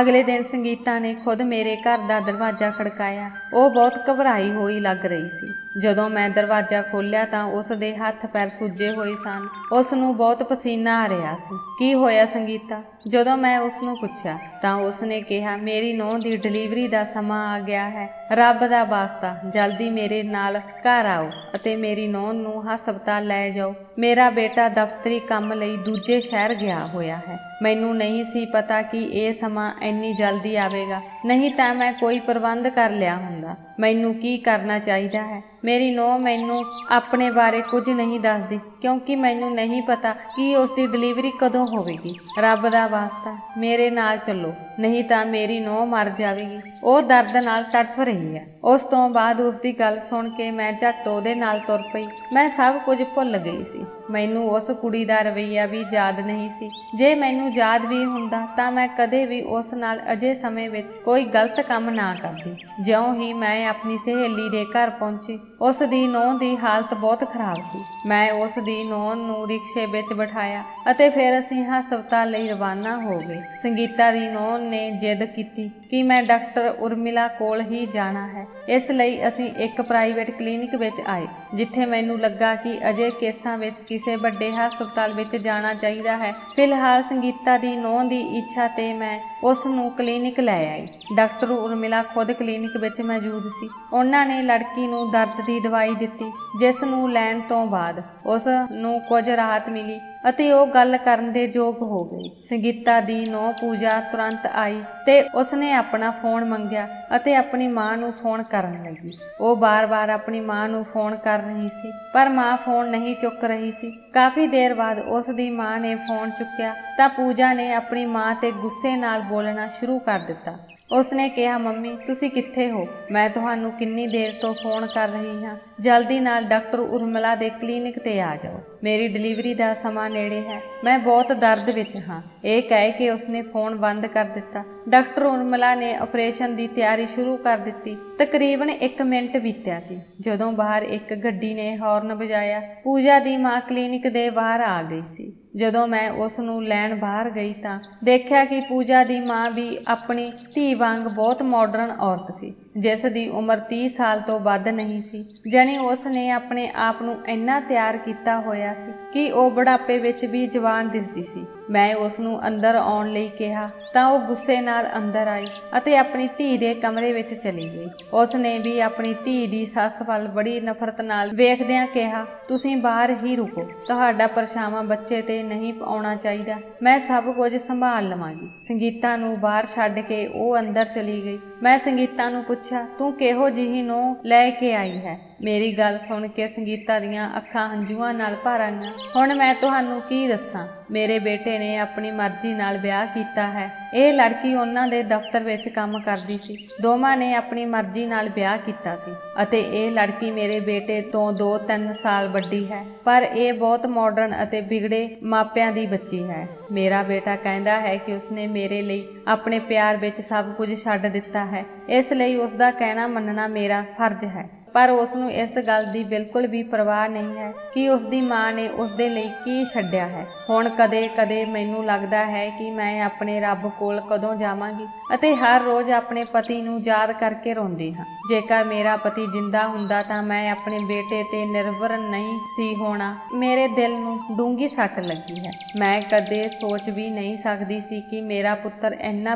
ਅਗਲੇ ਦਿਨ ਸੰਗੀਤਾ ਨੇ ਖੁਦ ਮੇਰੇ ਘਰ ਦਾ ਦਰਵਾਜ਼ਾ ਖੜਕਾਇਆ। ਉਹ ਬਹੁਤ ਘਬਰਾਈ ਹੋਈ ਲੱਗ ਰਹੀ ਸੀ। ਜਦੋਂ ਮੈਂ ਦਰਵਾਜ਼ਾ ਖੋਲ੍ਹਿਆ ਤਾਂ ਉਸ ਦੇ ਹੱਥ ਪੈਰ ਸੁੱਜੇ ਹੋਏ ਸਨ। ਉਸ ਨੂੰ ਬਹੁਤ ਪਸੀਨਾ ਆ ਰਿਹਾ ਸੀ। ਕੀ ਹੋਇਆ ਸੰਗੀਤਾ? ਜਦੋਂ ਮੈਂ ਉਸ ਨੂੰ ਪੁੱਛਿਆ ਤਾਂ ਉਸ ਨੇ ਕਿਹਾ, ਮੇਰੀ ਨੂੰਹ ਦੀ ਡਿਲੀਵਰੀ ਦਾ ਸਮਾਂ ਆ ਗਿਆ ਹੈ। ਰੱਬ ਦਾ ਵਾਸਤਾ ਜਲਦੀ ਮੇਰੇ ਨਾਲ ਘਰ ਆਓ ਅਤੇ ਮੇਰੀ ਨੂੰਹ ਨੂੰ ਹਸਪਤਾਲ ਲੈ ਜਾਓ। ਮੇਰਾ ਬੇਟਾ ਦਫ਼ਤਰੀ ਕੰਮ ਲਈ ਦੂਜੇ ਸ਼ਹਿਰ ਗਿਆ ਹੋਇਆ ਹੈ। ਮੈਨੂੰ ਨਹੀਂ ਸੀ ਪਤਾ ਕਿ ਇਹ ਸਮਾਂ ਇੰਨੀ ਜਲਦੀ ਆਵੇਗਾ, ਨਹੀਂ ਤਾਂ ਮੈਂ ਕੋਈ ਪ੍ਰਬੰਧ ਕਰ ਲਿਆ ਹੁੰਦਾ। ਮੈਨੂੰ ਕੀ ਕਰਨਾ ਚਾਹੀਦਾ ਹੈ? ਮੇਰੀ ਨੂੰਹ ਮੈਨੂੰ ਆਪਣੇ ਬਾਰੇ ਕੁਝ ਨਹੀਂ ਦੱਸਦੀ ਕਿਉਂਕਿ ਮੈਨੂੰ ਨਹੀਂ ਪਤਾ ਕਿ ਉਸ ਦੀ ਡਿਲੀਵਰੀ ਕਦੋਂ ਹੋਵੇਗੀ। ਰੱਬ ਦਾ ਵਾਸਤਾ ਮੇਰੇ ਨਾਲ ਚੱਲੋ, ਨਹੀਂ ਤਾਂ ਮੇਰੀ ਨੂੰਹ ਮਰ ਜਾਵੇਗੀ। ਉਹ ਦਰਦ ਨਾਲ ਤੜਫ ਰਹੀ ਹੈ। ਉਸ ਤੋਂ ਬਾਅਦ ਉਸ ਦੀ ਗੱਲ ਸੁਣ ਕੇ ਮੈਂ ਝੱਟ ਉਹਦੇ ਨਾਲ ਤੁਰ ਪਈ। ਮੈਂ ਸਭ ਕੁਝ ਭੁੱਲ ਗਈ ਸੀ। ਮੈਨੂੰ ਉਸ ਕੁੜੀ ਦਾ ਰਵੱਈਆ ਵੀ ਯਾਦ ਨਹੀਂ ਸੀ। ਜੇ ਮੈਨੂੰ ਯਾਦ ਵੀ ਹੁੰਦਾ ਤਾਂ ਮੈਂ ਕਦੇ ਵੀ ਉਸ ਨਾਲ ਅਜੇ ਸਮੇਂ ਵਿੱਚ ਕੋਈ ਗਲਤ ਕੰਮ ਨਾ ਕਰਦੀ। ਜਿਉਂ ਹੀ ਮੈਂ ਆਪਣੀ ਸਹੇਲੀ ਦੇ ਘਰ ਪਹੁੰਚੀ, ਉਸ ਦੀ ਨੂੰਹ ਦੀ ਹਾਲਤ ਬਹੁਤ ਖਰਾਬ ਸੀ। ਮੈਂ ਉਸ ਦੀ ਨੂੰਹ ਨੂੰ ਰਿਕਸ਼ੇ ਵਿੱਚ ਬਿਠਾਇਆ ਅਤੇ ਫਿਰ ਅਸੀਂ ਹਸਪਤਾਲ ਲਈ ਰਵਾਨਾ ਹੋ ਗਏ। ਸੰਗੀਤਾ ਦੀ ਨੂੰਹ ਨੇ ਜਿੱਦ ਕੀਤੀ ਕਿ ਮੈਂ ਡਾਕਟਰ ਉਰਮਿਲਾ ਕੋਲ ਹੀ ਜਾਣਾ ਹੈ। ਇਸ ਲਈ ਅਸੀਂ ਇੱਕ ਪ੍ਰਾਈਵੇਟ ਕਲੀਨਿਕ ਵਿੱਚ ਆਏ, ਜਿੱਥੇ ਮੈਨੂੰ ਲੱਗਾ ਕਿ ਅਜੇ ਕੇਸਾਂ ਵਿੱਚ ਕਿਸੇ ਵੱਡੇ ਹਸਪਤਾਲ ਵਿੱਚ ਜਾਣਾ ਚਾਹੀਦਾ ਹੈ। ਫਿਲਹਾਲ ਸੰਗੀਤਾ ਦੀ ਨੂੰਹ ਦੀ ਇੱਛਾ ਤੇ ਮੈਂ ਉਸ ਨੂੰ ਕਲੀਨਿਕ ਲੈ ਆਈ। ਡਾਕਟਰ ਉਰਮਿਲਾ ਖੁਦ ਕਲੀਨਿਕ ਵਿੱਚ ਮੌਜੂਦ ਸੀ। ਉਹਨਾਂ ਨੇ ਲੜਕੀ ਨੂੰ ਦਰਦ ਦੀ ਦਵਾਈ ਦਿੱਤੀ, ਜਿਸ ਨੂੰ ਲੈਣ ਤੋਂ ਬਾਅਦ ਉਸ ਨੂੰ ਕੁਝ ਰਾਹਤ ਮਿਲੀ। ਅਤੇ ਉਹ ਗੱਲ ਕਰਨ ਦੇ ਯੋਗ ਹੋ ਗਈ। ਸੰਗੀਤਾ ਦੀ ਨੂੰਹ ਪੂਜਾ ਤੁਰੰਤ ਆਈ ਤੇ ਉਸਨੇ ਆਪਣਾ ਫੋਨ ਮੰਗਿਆ ਅਤੇ ਆਪਣੀ ਮਾਂ ਨੂੰ ਫੋਨ ਕਰਨ ਲੱਗੀ। ਉਹ ਬਾਰ-ਬਾਰ ਆਪਣੀ ਮਾਂ ਨੂੰ ਫੋਨ ਕਰ ਰਹੀ ਸੀ ਪਰ ਮਾਂ ਫੋਨ ਨਹੀਂ ਚੁੱਕ ਰਹੀ ਸੀ। ਕਾਫੀ ਦੇਰ ਬਾਅਦ ਉਸ ਦੀ ਮਾਂ ਨੇ ਫੋਨ ਚੁੱਕਿਆ ਤਾਂ ਪੂਜਾ ਨੇ ਆਪਣੀ ਮਾਂ ਤੇ ਗੁੱਸੇ ਨਾਲ ਬੋਲਣਾ ਸ਼ੁਰੂ ਕਰ ਦਿੱਤਾ। ਉਸਨੇ ਕਿਹਾ, ਮੰਮੀ ਤੁਸੀਂ ਕਿੱਥੇ ਹੋ? ਮੈਂ ਤੁਹਾਨੂੰ ਕਿੰਨੀ ਦੇਰ ਤੋਂ ਫੋਨ ਕਰ ਰਹੀ ਹਾਂ। ਜਲਦੀ ਨਾਲ ਡਾਕਟਰ ਉਰਮਿਲਾ ਦੇ ਕਲੀਨਿਕ ਤੇ ਆ ਜਾਓ। ਮੇਰੀ ਡਿਲੀਵਰੀ ਦਾ ਸਮਾਂ ਨੇੜੇ ਹੈ। ਮੈਂ ਬਹੁਤ ਦਰਦ ਵਿੱਚ ਹਾਂ। ਇਹ ਕਹਿ ਕੇ ਉਸਨੇ ਫੋਨ ਬੰਦ ਕਰ ਦਿੱਤਾ। ਡਾਕਟਰ ਉਰਮਿਲਾ ਨੇ ਆਪਰੇਸ਼ਨ ਦੀ ਤਿਆਰੀ ਸ਼ੁਰੂ ਕਰ ਦਿੱਤੀ। ਤਕਰੀਬਨ 1 ਮਿੰਟ ਬੀਤਿਆ ਸੀ ਜਦੋਂ ਬਾਹਰ ਇੱਕ ਗੱਡੀ ਨੇ ਹਾਰਨ ਵਜਾਇਆ। ਪੂਜਾ ਦੀ ਮਾਂ ਕਲੀਨਿਕ ਦੇ ਬਾਹਰ ਆ ਗਈ ਸੀ। ਜਦੋਂ ਮੈਂ ਉਸ ਨੂੰ ਲੈਣ ਬਾਹਰ ਗਈ ਤਾਂ ਦੇਖਿਆ ਕਿ ਪੂਜਾ ਦੀ ਮਾਂ ਵੀ ਆਪਣੀ ਧੀ ਵਾਂਗ ਬਹੁਤ ਮਾਡਰਨ ਔਰਤ ਸੀ, ਜਿਸ ਦੀ ਉਮਰ 30 ਸਾਲ ਤੋਂ ਵੱਧ ਨਹੀਂ ਸੀ। ਜਾਣੀ ਉਸ ਨੇ ਆਪਣੇ ਆਪ ਨੂੰ ਇੰਨਾ ਤਿਆਰ ਕੀਤਾ ਹੋਇਆ ਸੀ ਕਿ ਉਹ ਬੁਢਾਪੇ ਵਿੱਚ ਵੀ ਜਵਾਨ ਦਿਸਦੀ ਸੀ। ਮੈਂ ਉਸ ਨੂੰ ਅੰਦਰ ਆਉਣ ਲਈ ਕਿਹਾ ਤਾਂ ਉਹ ਗੁੱਸੇ ਨਾਲ ਅੰਦਰ ਆਈ ਅਤੇ ਆਪਣੀ ਧੀ ਦੇ ਕਮਰੇ ਵਿੱਚ ਚਲੀ ਗਈ। ਉਸ ਨੇ ਵੀ ਆਪਣੀ ਧੀ ਦੀ ਸੱਸ ਵੱਲ ਬੜੀ ਨਫ਼ਰਤ ਨਾਲ ਵੇਖਦਿਆਂ ਕਿਹਾ, ਤੁਸੀਂ ਬਾਹਰ ਹੀ ਰੁਕੋ, ਤੁਹਾਡਾ ਪਰਛਾਵਾਂ ਬੱਚੇ ਤੇ ਨਹੀਂ ਆਉਣਾ ਚਾਹੀਦਾ। ਮੈਂ ਸਭ ਕੁਝ ਸੰਭਾਲ ਲਵਾਂਗੀ। ਸੰਗੀਤਾ ਨੂੰ ਬਾਹਰ ਛੱਡ ਕੇ ਉਹ ਅੰਦਰ ਚਲੀ ਗਈ। ਮੈਂ ਸੰਗੀਤਾ ਨੂੰ ਪੁੱਛਿਆ, ਤੂੰ ਕਿਹੋ ਜਿਹੀ ਨੂੰਹ ਲੈ ਕੇ ਆਈ ਹੈ? ਮੇਰੀ ਗੱਲ ਸੁਣ ਕੇ ਸੰਗੀਤਾ ਦੀਆਂ ਅੱਖਾਂ ਹੰਝੂਆਂ ਨਾਲ ਭਰ ਆਈਆਂ। ਹੁਣ ਮੈਂ ਤੁਹਾਨੂੰ ਕੀ ਦੱਸਾਂ? ਮੇਰੇ ਬੇਟੇ ਨੇ ਆਪਣੀ ਮਰਜ਼ੀ ਨਾਲ ਵਿਆਹ ਕੀਤਾ ਹੈ। ਇਹ ਲੜਕੀ ਉਹਨਾਂ ਦੇ ਦਫ਼ਤਰ ਵਿੱਚ ਕੰਮ ਕਰਦੀ ਸੀ। ਦੋਵਾਂ ਨੇ ਆਪਣੀ ਮਰਜ਼ੀ ਨਾਲ ਵਿਆਹ ਕੀਤਾ ਸੀ ਅਤੇ ਇਹ ਲੜਕੀ ਮੇਰੇ ਬੇਟੇ ਤੋਂ 2-3 ਸਾਲ ਵੱਡੀ ਹੈ, ਪਰ ਇਹ ਬਹੁਤ ਮਾਡਰਨ ਅਤੇ ਵਿਗੜੇ ਮਾਪਿਆਂ ਦੀ ਬੱਚੀ ਹੈ। ਮੇਰਾ ਬੇਟਾ ਕਹਿੰਦਾ ਹੈ ਕਿ ਉਸਨੇ ਮੇਰੇ ਲਈ ਆਪਣੇ ਪਿਆਰ ਵਿੱਚ ਸਭ ਕੁਝ ਛੱਡ ਦਿੱਤਾ ਹੈ, ਇਸ ਲਈ ਉਸ ਦਾ ਕਹਿਣਾ ਮੰਨਣਾ ਮੇਰਾ ਫਰਜ਼ ਹੈ। ਪਰ ਉਸ ਨੂੰ ਇਸ ਗੱਲ ਦੀ ਬਿਲਕੁਲ ਵੀ ਪਰਵਾਹ ਨਹੀਂ ਹੈ ਕਿ ਉਸ ਦੀ ਮਾਂ ਨੇ ਉਸ ਦੇ ਲਈ ਕੀ ਛੱਡਿਆ ਹੈ। ਹੁਣ ਕਦੇ-ਕਦੇ ਮੈਨੂੰ ਲੱਗਦਾ ਹੈ ਕਿ ਮੈਂ ਆਪਣੇ ਰੱਬ ਕੋਲ ਕਦੋਂ ਜਾਵਾਂਗੀ ਅਤੇ ਹਰ ਰੋਜ਼ ਆਪਣੇ ਪਤੀ ਨੂੰ ਯਾਦ ਕਰਕੇ ਰੋਂਦੀ ਹਾਂ। ਜੇਕਰ ਮੇਰਾ ਪਤੀ ਜਿੰਦਾ ਹੁੰਦਾ ਤਾਂ ਮੈਂ ਆਪਣੇ ਬੇਟੇ ਤੇ ਨਿਰਭਰ ਨਹੀਂ ਸੀ ਹੋਣਾ। ਮੇਰੇ ਦਿਲ ਨੂੰ ਡੂੰਘੀ ਸੱਟ ਲੱਗੀ ਹੈ। ਮੈਂ ਕਦੇ ਸੋਚ ਵੀ ਨਹੀਂ ਸਕਦੀ ਸੀ ਕਿ ਮੇਰਾ ਪੁੱਤਰ ਇੰਨਾ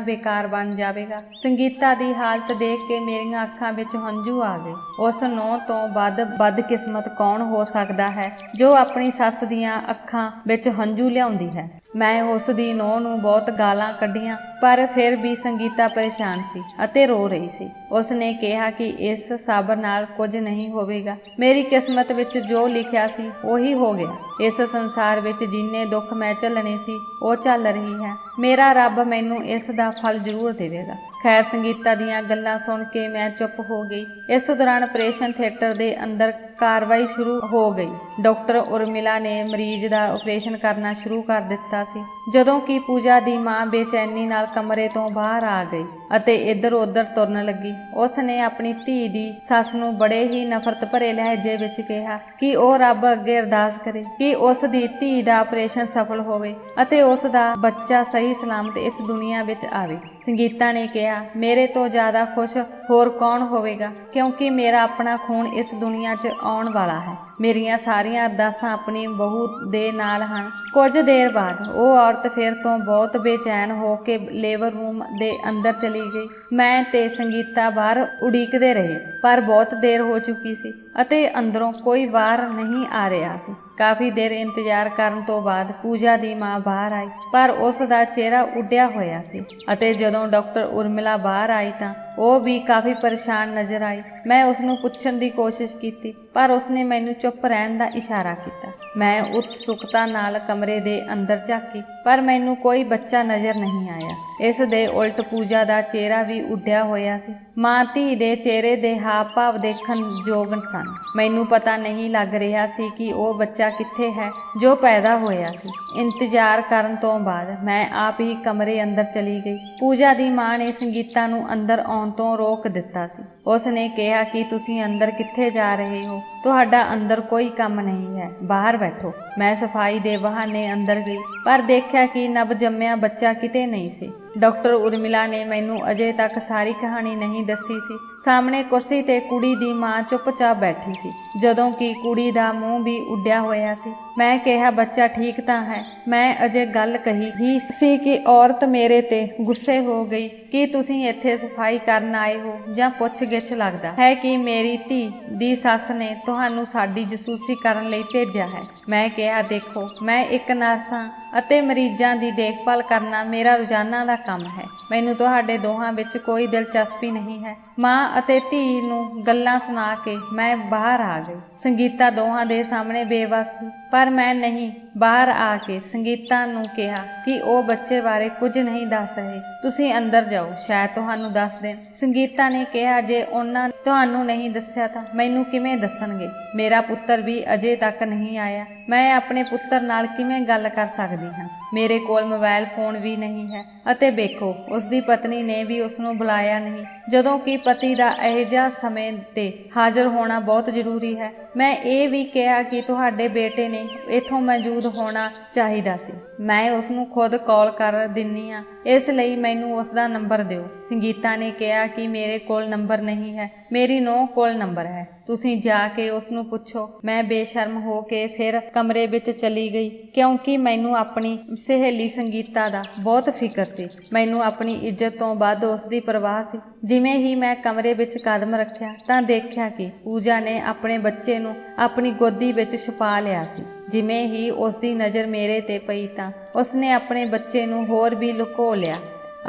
ਬੇਕਾਰ ਬਣ ਜਾਵੇਗਾ। ਸੰਗੀਤਾ ਦੀ ਹਾਲਤ ਦੇਖ ਕੇ ਮੇਰੀਆਂ ਅੱਖਾਂ ਵਿੱਚ ਹੰਝੂ ਆ ਗਏ। ਉਸ ਨੂੰਹ ਤੋਂ ਵੱਧ ਬਦਕਿਸਮਤ ਕੌਣ ਹੋ ਸਕਦਾ ਹੈ ਜੋ ਆਪਣੀ ਸੱਸ ਦੀਆਂ ਅੱਖਾਂ ਵਿੱਚ ਹੰਝੂ ਲਿਆਉਂਦੀ ਹੈ। ਮੈਂ ਉਸ ਦੀ ਨੂੰਹ ਨੂੰ ਬਹੁਤ ਗਾਲਾਂ ਕੱਢੀਆਂ ਪਰ ਫਿਰ ਵੀ ਸੰਗੀਤਾ ਪਰੇਸ਼ਾਨ ਸੀ ਅਤੇ ਰੋ ਰਹੀ ਸੀ। ਉਸ ਨੇ ਕਿਹਾ ਕਿ ਇਸ ਸਬਰ ਨਾਲ ਕੁਝ ਨਹੀਂ ਹੋਵੇਗਾ। ਮੇਰੀ ਕਿਸਮਤ ਵਿੱਚ ਜੋ ਲਿਖਿਆ ਸੀ ਉਹੀ ਹੋ ਗਿਆ। ਇਸ ਸੰਸਾਰ ਵਿੱਚ ਜਿੰਨੇ ਦੁੱਖ ਮੈਂ ਝੱਲਣੇ ਸੀ ਉਹ ਝੱਲ ਰਹੀ ਹੈ। ਮੇਰਾ ਰੱਬ ਮੈਨੂੰ ਇਸ ਦਾ ਫਲ ਜ਼ਰੂਰ ਦੇਵੇਗਾ। ਖੈਰ, ਸੰਗੀਤਾ ਦੀਆਂ ਗੱਲਾਂ ਸੁਣ ਕੇ ਮੈਂ ਚੁੱਪ ਹੋ ਗਈ। ਇਸ ਦੌਰਾਨ ਆਪਰੇਸ਼ਨ ਥੀਏਟਰ ਦੇ ਅੰਦਰ ਕਾਰਵਾਈ ਸ਼ੁਰੂ ਹੋ ਗਈ। ਡਾਕਟਰ ਉਰਮਿਲਾ ਨੇ ਮਰੀਜ਼ ਦਾ ਆਪਰੇਸ਼ਨ ਕਰਨਾ ਸ਼ੁਰੂ ਕਰ ਦਿੱਤਾ ਸੀ ਜਦੋਂ ਕਿ ਪੂਜਾ ਦੀ ਮਾਂ ਬੇਚੈਨੀ ਨਾਲ ਕਮਰੇ ਤੋਂ ਬਾਹਰ ਆ ਗਈ ਅਤੇ ਇੱਧਰ-ਉੱਧਰ ਤੁਰਨ ਲੱਗੀ। ਉਸ ਨੇ ਆਪਣੀ ਧੀ ਦੀ ਸੱਸ ਨੂੰ ਬੜੇ ਹੀ ਨਫ਼ਰਤ ਭਰੇ ਲਹਿਜੇ ਵਿੱਚ ਕਿਹਾ ਕਿ ਉਹ ਰੱਬ ਅੱਗੇ ਅਰਦਾਸ ਕਰੇ ਕਿ ਉਸ ਦੀ ਧੀ ਦਾ ਆਪਰੇਸ਼ਨ ਸਫਲ ਹੋਵੇ ਅਤੇ ਉਸ ਦਾ ਬੱਚਾ ਸਹੀ ਸਲਾਮਤ ਇਸ ਦੁਨੀਆ ਵਿੱਚ ਆਵੇ। ਸੰਗੀਤਾ ਨੇ ਕਿਹਾ, ਮੇਰੇ ਤੋਂ ਜ਼ਿਆਦਾ ਖੁਸ਼ ਹੋਰ ਕੌਣ ਹੋਵੇਗਾ, ਕਿਉਂਕਿ ਮੇਰਾ ਆਪਣਾ ਖੂਨ ਇਸ ਦੁਨੀਆ 'ਚ ਆਉਣ ਵਾਲਾ ਹੈ। ਮੇਰੀਆਂ ਸਾਰੀਆਂ ਅਰਦਾਸਾਂ ਆਪਣੀ ਬਹੂ ਦੇ ਨਾਲ ਹਨ। ਕੁਝ ਦੇਰ ਬਾਅਦ ਉਹ ਔਰਤ ਫਿਰ ਤੋਂ ਬਹੁਤ ਬੇਚੈਨ ਹੋ ਕੇ ਲੇਬਰ ਰੂਮ ਦੇ ਅੰਦਰ ਚਲੀ ਗਈ। ਮੈਂ ਤੇ ਸੰਗੀਤਾ ਬਾਹਰ ਉਡੀਕਦੇ ਰਹੇ ਪਰ ਬਹੁਤ ਦੇਰ ਹੋ ਚੁੱਕੀ ਸੀ ਅਤੇ ਅੰਦਰੋਂ ਕੋਈ ਬਾਹਰ ਨਹੀਂ ਆ ਰਿਹਾ ਸੀ। ਕਾਫੀ ਦੇਰ ਇੰਤਜ਼ਾਰ ਕਰਨ ਤੋਂ ਬਾਅਦ ਪੂਜਾ ਦੀ ਮਾਂ ਬਾਹਰ ਆਈ ਪਰ ਉਸ ਦਾ ਚਿਹਰਾ ਉੱਡਿਆ ਹੋਇਆ ਸੀ ਅਤੇ ਜਦੋਂ ਡਾਕਟਰ ਉਰਮਿਲਾ ਬਾਹਰ ਆਈ ਤਾਂ ਉਹ ਵੀ ਕਾਫੀ ਪਰੇਸ਼ਾਨ ਨਜ਼ਰ ਆਈ। ਮੈਂ ਉਸ ਨੂੰ ਪੁੱਛਣ ਦੀ ਕੋਸ਼ਿਸ਼ ਕੀਤੀ ਪਰ ਉਸਨੇ ਮੈਨੂੰ ਚੁੱਪ ਰਹਿਣ ਦਾ ਇਸ਼ਾਰਾ ਕੀਤਾ। ਮੈਂ ਉਤਸੁਕਤਾ ਨਾਲ ਕਮਰੇ ਦੇ ਅੰਦਰ ਝਾਕੀ ਪਰ ਮੈਨੂੰ ਕੋਈ ਬੱਚਾ ਨਜ਼ਰ ਨਹੀਂ ਆਇਆ। ਇਸ ਦੇ ਉਲਟ ਪੂਜਾ ਦਾ ਚਿਹਰਾ ਵੀ ਉੱਡਿਆ ਹੋਇਆ ਸੀ। ਮਾਂ ਧੀ ਦੇ ਚਿਹਰੇ ਦੇ ਹਾਵ ਭਾਵ ਦੇਖਣ ਯੋਗ ਸਨ। ਮੈਨੂੰ ਪਤਾ ਨਹੀਂ ਲੱਗ ਰਿਹਾ ਸੀ ਕਿ ਉਹ ਬੱਚਾ ਕਿੱਥੇ ਹੈ ਜੋ ਪੈਦਾ ਹੋਇਆ ਸੀ। ਇੰਤਜ਼ਾਰ ਕਰਨ ਤੋਂ ਬਾਅਦ ਮੈਂ ਆਪ ਹੀ ਕਮਰੇ ਅੰਦਰ ਚਲੀ ਗਈ। ਪੂਜਾ ਦੀ ਮਾਂ ਨੇ ਸੰਗੀਤਾ ਨੂੰ ਅੰਦਰ ਆਉਣ ਤੋਂ ਰੋਕ ਦਿੱਤਾ ਸੀ। ਉਸ ਨੇ ਕਿਹਾ ਕਿ ਤੁਸੀਂ ਅੰਦਰ ਕਿੱਥੇ ਜਾ ਰਹੇ ਹੋ? ਤੁਹਾਡਾ ਅੰਦਰ ਕੋਈ ਕੰਮ ਨਹੀਂ ਹੈ, ਬਾਹਰ ਬੈਠੋ। ਮੈਂ ਸਫਾਈ ਦੇ ਬਹਾਨੇ ਅੰਦਰ ਗਈ ਪਰ ਦੇਖਿਆ ਕਿ ਨਵ ਜੰਮਿਆ ਬੱਚਾ ਕਿਤੇ ਨਹੀਂ ਸੀ। ਡਾਕਟਰ ਉਰਮਿਲਾ ਨੇ ਮੈਨੂੰ ਅਜੇ ਤੱਕ ਤੱਕ ਸਾਰੀ ਕਹਾਣੀ ਨਹੀਂ ਦੱਸੀ ਸੀ। ਸਾਹਮਣੇ ਕੁਰਸੀ ਤੇ ਕੁੜੀ ਦੀ ਮਾਂ ਚੁੱਪਚਾਪ ਬੈਠੀ ਸੀ, ਜਦੋਂ ਕਿ ਕੁੜੀ ਦਾ ਮੂੰਹ ਵੀ ਉੱਡਿਆ ਹੋਇਆ ਸੀ। ਮੈਂ ਕਿਹਾ, ਬੱਚਾ ਠੀਕ ਤਾਂ ਹੈ? ਮੈਂ ਅਜੇ ਗੱਲ ਕਹੀ ਹੀ ਸੀ ਕਿ ਔਰਤ ਮੇਰੇ ਤੇ ਗੁੱਸੇ ਹੋ ਗਈ। ਕੀ ਤੁਸੀਂ ਇੱਥੇ ਸਫਾਈ ਕਰਨ ਆਏ ਹੋ ਜਾਂ ਪੁੱਛ-ਗਿੱਛ? ਲੱਗਦਾ ਹੈ ਕਿ ਮੇਰੀ ਧੀ ਦੀ ਸੱਸ ਨੇ ਤੁਹਾਨੂੰ ਸਾਡੀ ਜਸੂਸੀ ਕਰਨ ਲਈ ਭੇਜਿਆ ਹੈ। ਮੈਂ ਕਿਹਾ, ਦੇਖੋ, ਮੈਂ ਇੱਕ ਨਰਸ ਹਾਂ ਅਤੇ ਮਰੀਜ਼ਾਂ ਦੀ ਦੇਖਭਾਲ ਕਰਨਾ ਮੇਰਾ ਰੋਜ਼ਾਨਾ ਦਾ ਕੰਮ ਹੈ। ਮੈਨੂੰ ਤੁਹਾਡੇ ਦੋਹਾਂ ਵਿੱਚ ਕੋਈ ਦਿਲਚਸਪੀ ਨਹੀਂ ਹੈ। ਮਾਂ ਅਤੇ ਧੀ ਨੂੰ ਗੱਲਾਂ ਸੁਣਾ ਕੇ ਮੈਂ ਬਾਹਰ ਆ ਗਈ। ਸੰਗੀਤਾ ਦੋਹਾਂ ਦੇ ਸਾਹਮਣੇ ਬੇਵੱਸ ਸੀ, ਪਰ ਮੈਂ ਨਹੀਂ। ਬਾਹਰ ਆ ਕੇ ਸੰਗੀਤਾ ਨੂੰ ਕਿਹਾ ਕਿ ਉਹ ਬੱਚੇ ਬਾਰੇ ਕੁਝ ਨਹੀਂ ਦੱਸ ਰਹੇ। ਤੁਸੀਂ ਅੰਦਰ ਜਾਓ, ਸ਼ਾਇਦ ਤੁਹਾਨੂੰ ਦੱਸ ਦੇਣ। ਸੰਗੀਤਾ ਨੇ ਕਿਹਾ, ਜੇ ਉਹਨਾਂ ਤੁਹਾਨੂੰ ਨਹੀਂ ਦੱਸਿਆ ਤਾਂ ਮੈਨੂੰ ਕਿਵੇਂ ਦੱਸਣਗੇ? ਮੇਰਾ ਪੁੱਤਰ ਵੀ ਅਜੇ ਤੱਕ ਨਹੀਂ ਆਇਆ। ਮੈਂ ਆਪਣੇ ਪੁੱਤਰ ਨਾਲ ਕਿਵੇਂ ਗੱਲ ਕਰ ਸਕਦੀ ਹਾਂ? ਮੇਰੇ ਕੋਲ ਮੋਬਾਈਲ ਫੋਨ ਵੀ ਨਹੀਂ ਹੈ ਅਤੇ ਵੇਖੋ, ਉਸ ਦੀ ਪਤਨੀ ਨੇ ਵੀ ਉਸ ਨੂੰ ਬੁਲਾਇਆ ਨਹੀਂ, ਜਦੋਂ ਕਿ ਪਤੀ ਦਾ ਅਜਿਹਾ ਸਮੇਂ ਤੇ ਹਾਜ਼ਰ ਹੋਣਾ ਬਹੁਤ ਜ਼ਰੂਰੀ ਹੈ। ਮੈਂ ਇਹ ਵੀ ਕਿਹਾ ਕਿ ਤੁਹਾਡੇ ਬੇਟੇ ਨੇ ਇੱਥੋਂ ਮੌਜੂਦ ਹੋਣਾ ਚਾਹੀਦਾ ਸੀ। ਮੈਂ ਉਸ ਨੂੰ ਖੁਦ ਕਾਲ ਕਰ ਦਿੰਨੀ ਆ, ਇਸ ਲਈ ਮੈਨੂੰ ਉਸ ਦਾ ਨੰਬਰ ਦਿਓ। ਸੰਗੀਤਾ ਨੇ ਕਿਹਾ ਕਿ ਮੇਰੇ ਕੋਲ ਨੰਬਰ ਨਹੀਂ ਹੈ, ਮੇਰੀ ਨੂੰਹ ਕੋਲ ਨੰਬਰ ਹੈ, ਤੁਸੀਂ ਜਾ ਕੇ ਉਸ ਨੂੰ ਪੁੱਛੋ। ਮੈਂ ਬੇਸ਼ਰਮ ਹੋ ਕੇ ਫਿਰ ਕਮਰੇ ਵਿੱਚ ਚਲੀ ਗਈ, ਕਿਉਂਕਿ ਮੈਨੂੰ ਆਪਣੀ ਸਹੇਲੀ ਸੰਗੀਤਾ ਦਾ ਬਹੁਤ ਫਿਕਰ ਸੀ। ਮੈਨੂੰ ਆਪਣੀ ਇੱਜ਼ਤ ਤੋਂ ਵੱਧ ਉਸ ਦੀ ਪਰਵਾਹ ਸੀ। ਜਿਵੇਂ ਹੀ ਮੈਂ ਕਮਰੇ ਵਿੱਚ ਕਦਮ ਰੱਖਿਆ ਤਾਂ ਦੇਖਿਆ ਕਿ ਪੂਜਾ ਨੇ ਆਪਣੇ ਬੱਚੇ ਨੂੰ ਆਪਣੀ ਗੋਦੀ ਵਿੱਚ ਛੁਪਾ ਲਿਆ ਸੀ। ਜਿਵੇਂ ਹੀ ਉਸ ਦੀ ਨਜ਼ਰ ਮੇਰੇ ਤੇ ਪਈ ਤਾਂ ਉਸਨੇ ਆਪਣੇ ਬੱਚੇ ਨੂੰ ਹੋਰ ਵੀ ਲੁਕੋ ਲਿਆ